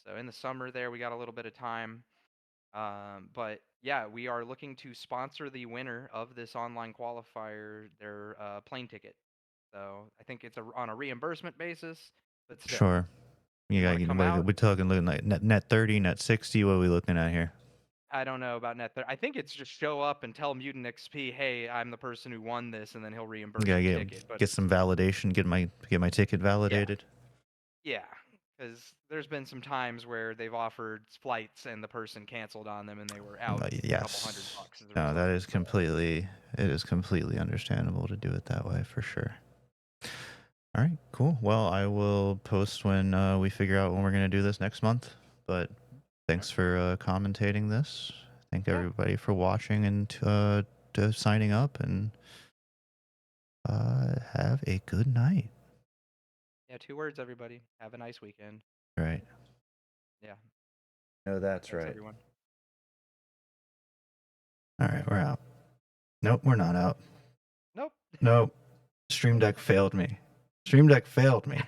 B: So in the summer there, we got a little bit of time. But yeah, we are looking to sponsor the winner of this online qualifier their plane ticket. So I think it's on a reimbursement basis, but still,
A: Sure.
B: if
A: You
B: you
A: got
B: want to come out,
A: we're talking looking like net 30, net 60. What are we looking at here?
B: I don't know about net. I think it's just show up and tell Mutant XP, hey, I'm the person who won this, and then he'll reimburse
A: Gotta
B: your ticket. But
A: get some validation. Get my ticket
B: yeah,
A: validated.
B: yeah, because there's been some times where they've offered flights and the person canceled on them and they were out a couple
A: Yes.
B: $100 as a
A: No, that
B: result.
A: is
B: So
A: completely it is completely understandable to do it that way for sure. All right, cool. Well, I will post when we figure out when we're gonna do this next month. But thanks for commentating this. Thank
B: yeah,
A: everybody for watching and to signing up, and have a good night.
B: yeah, 2 words, everybody. Have a nice weekend.
A: Right.
B: Yeah,
A: No, that's
B: thanks
A: right.
B: everyone.
A: All right, we're out. Nope, we're not out.
B: Nope.
A: Nope. Stream Deck failed me. Stream Deck failed me.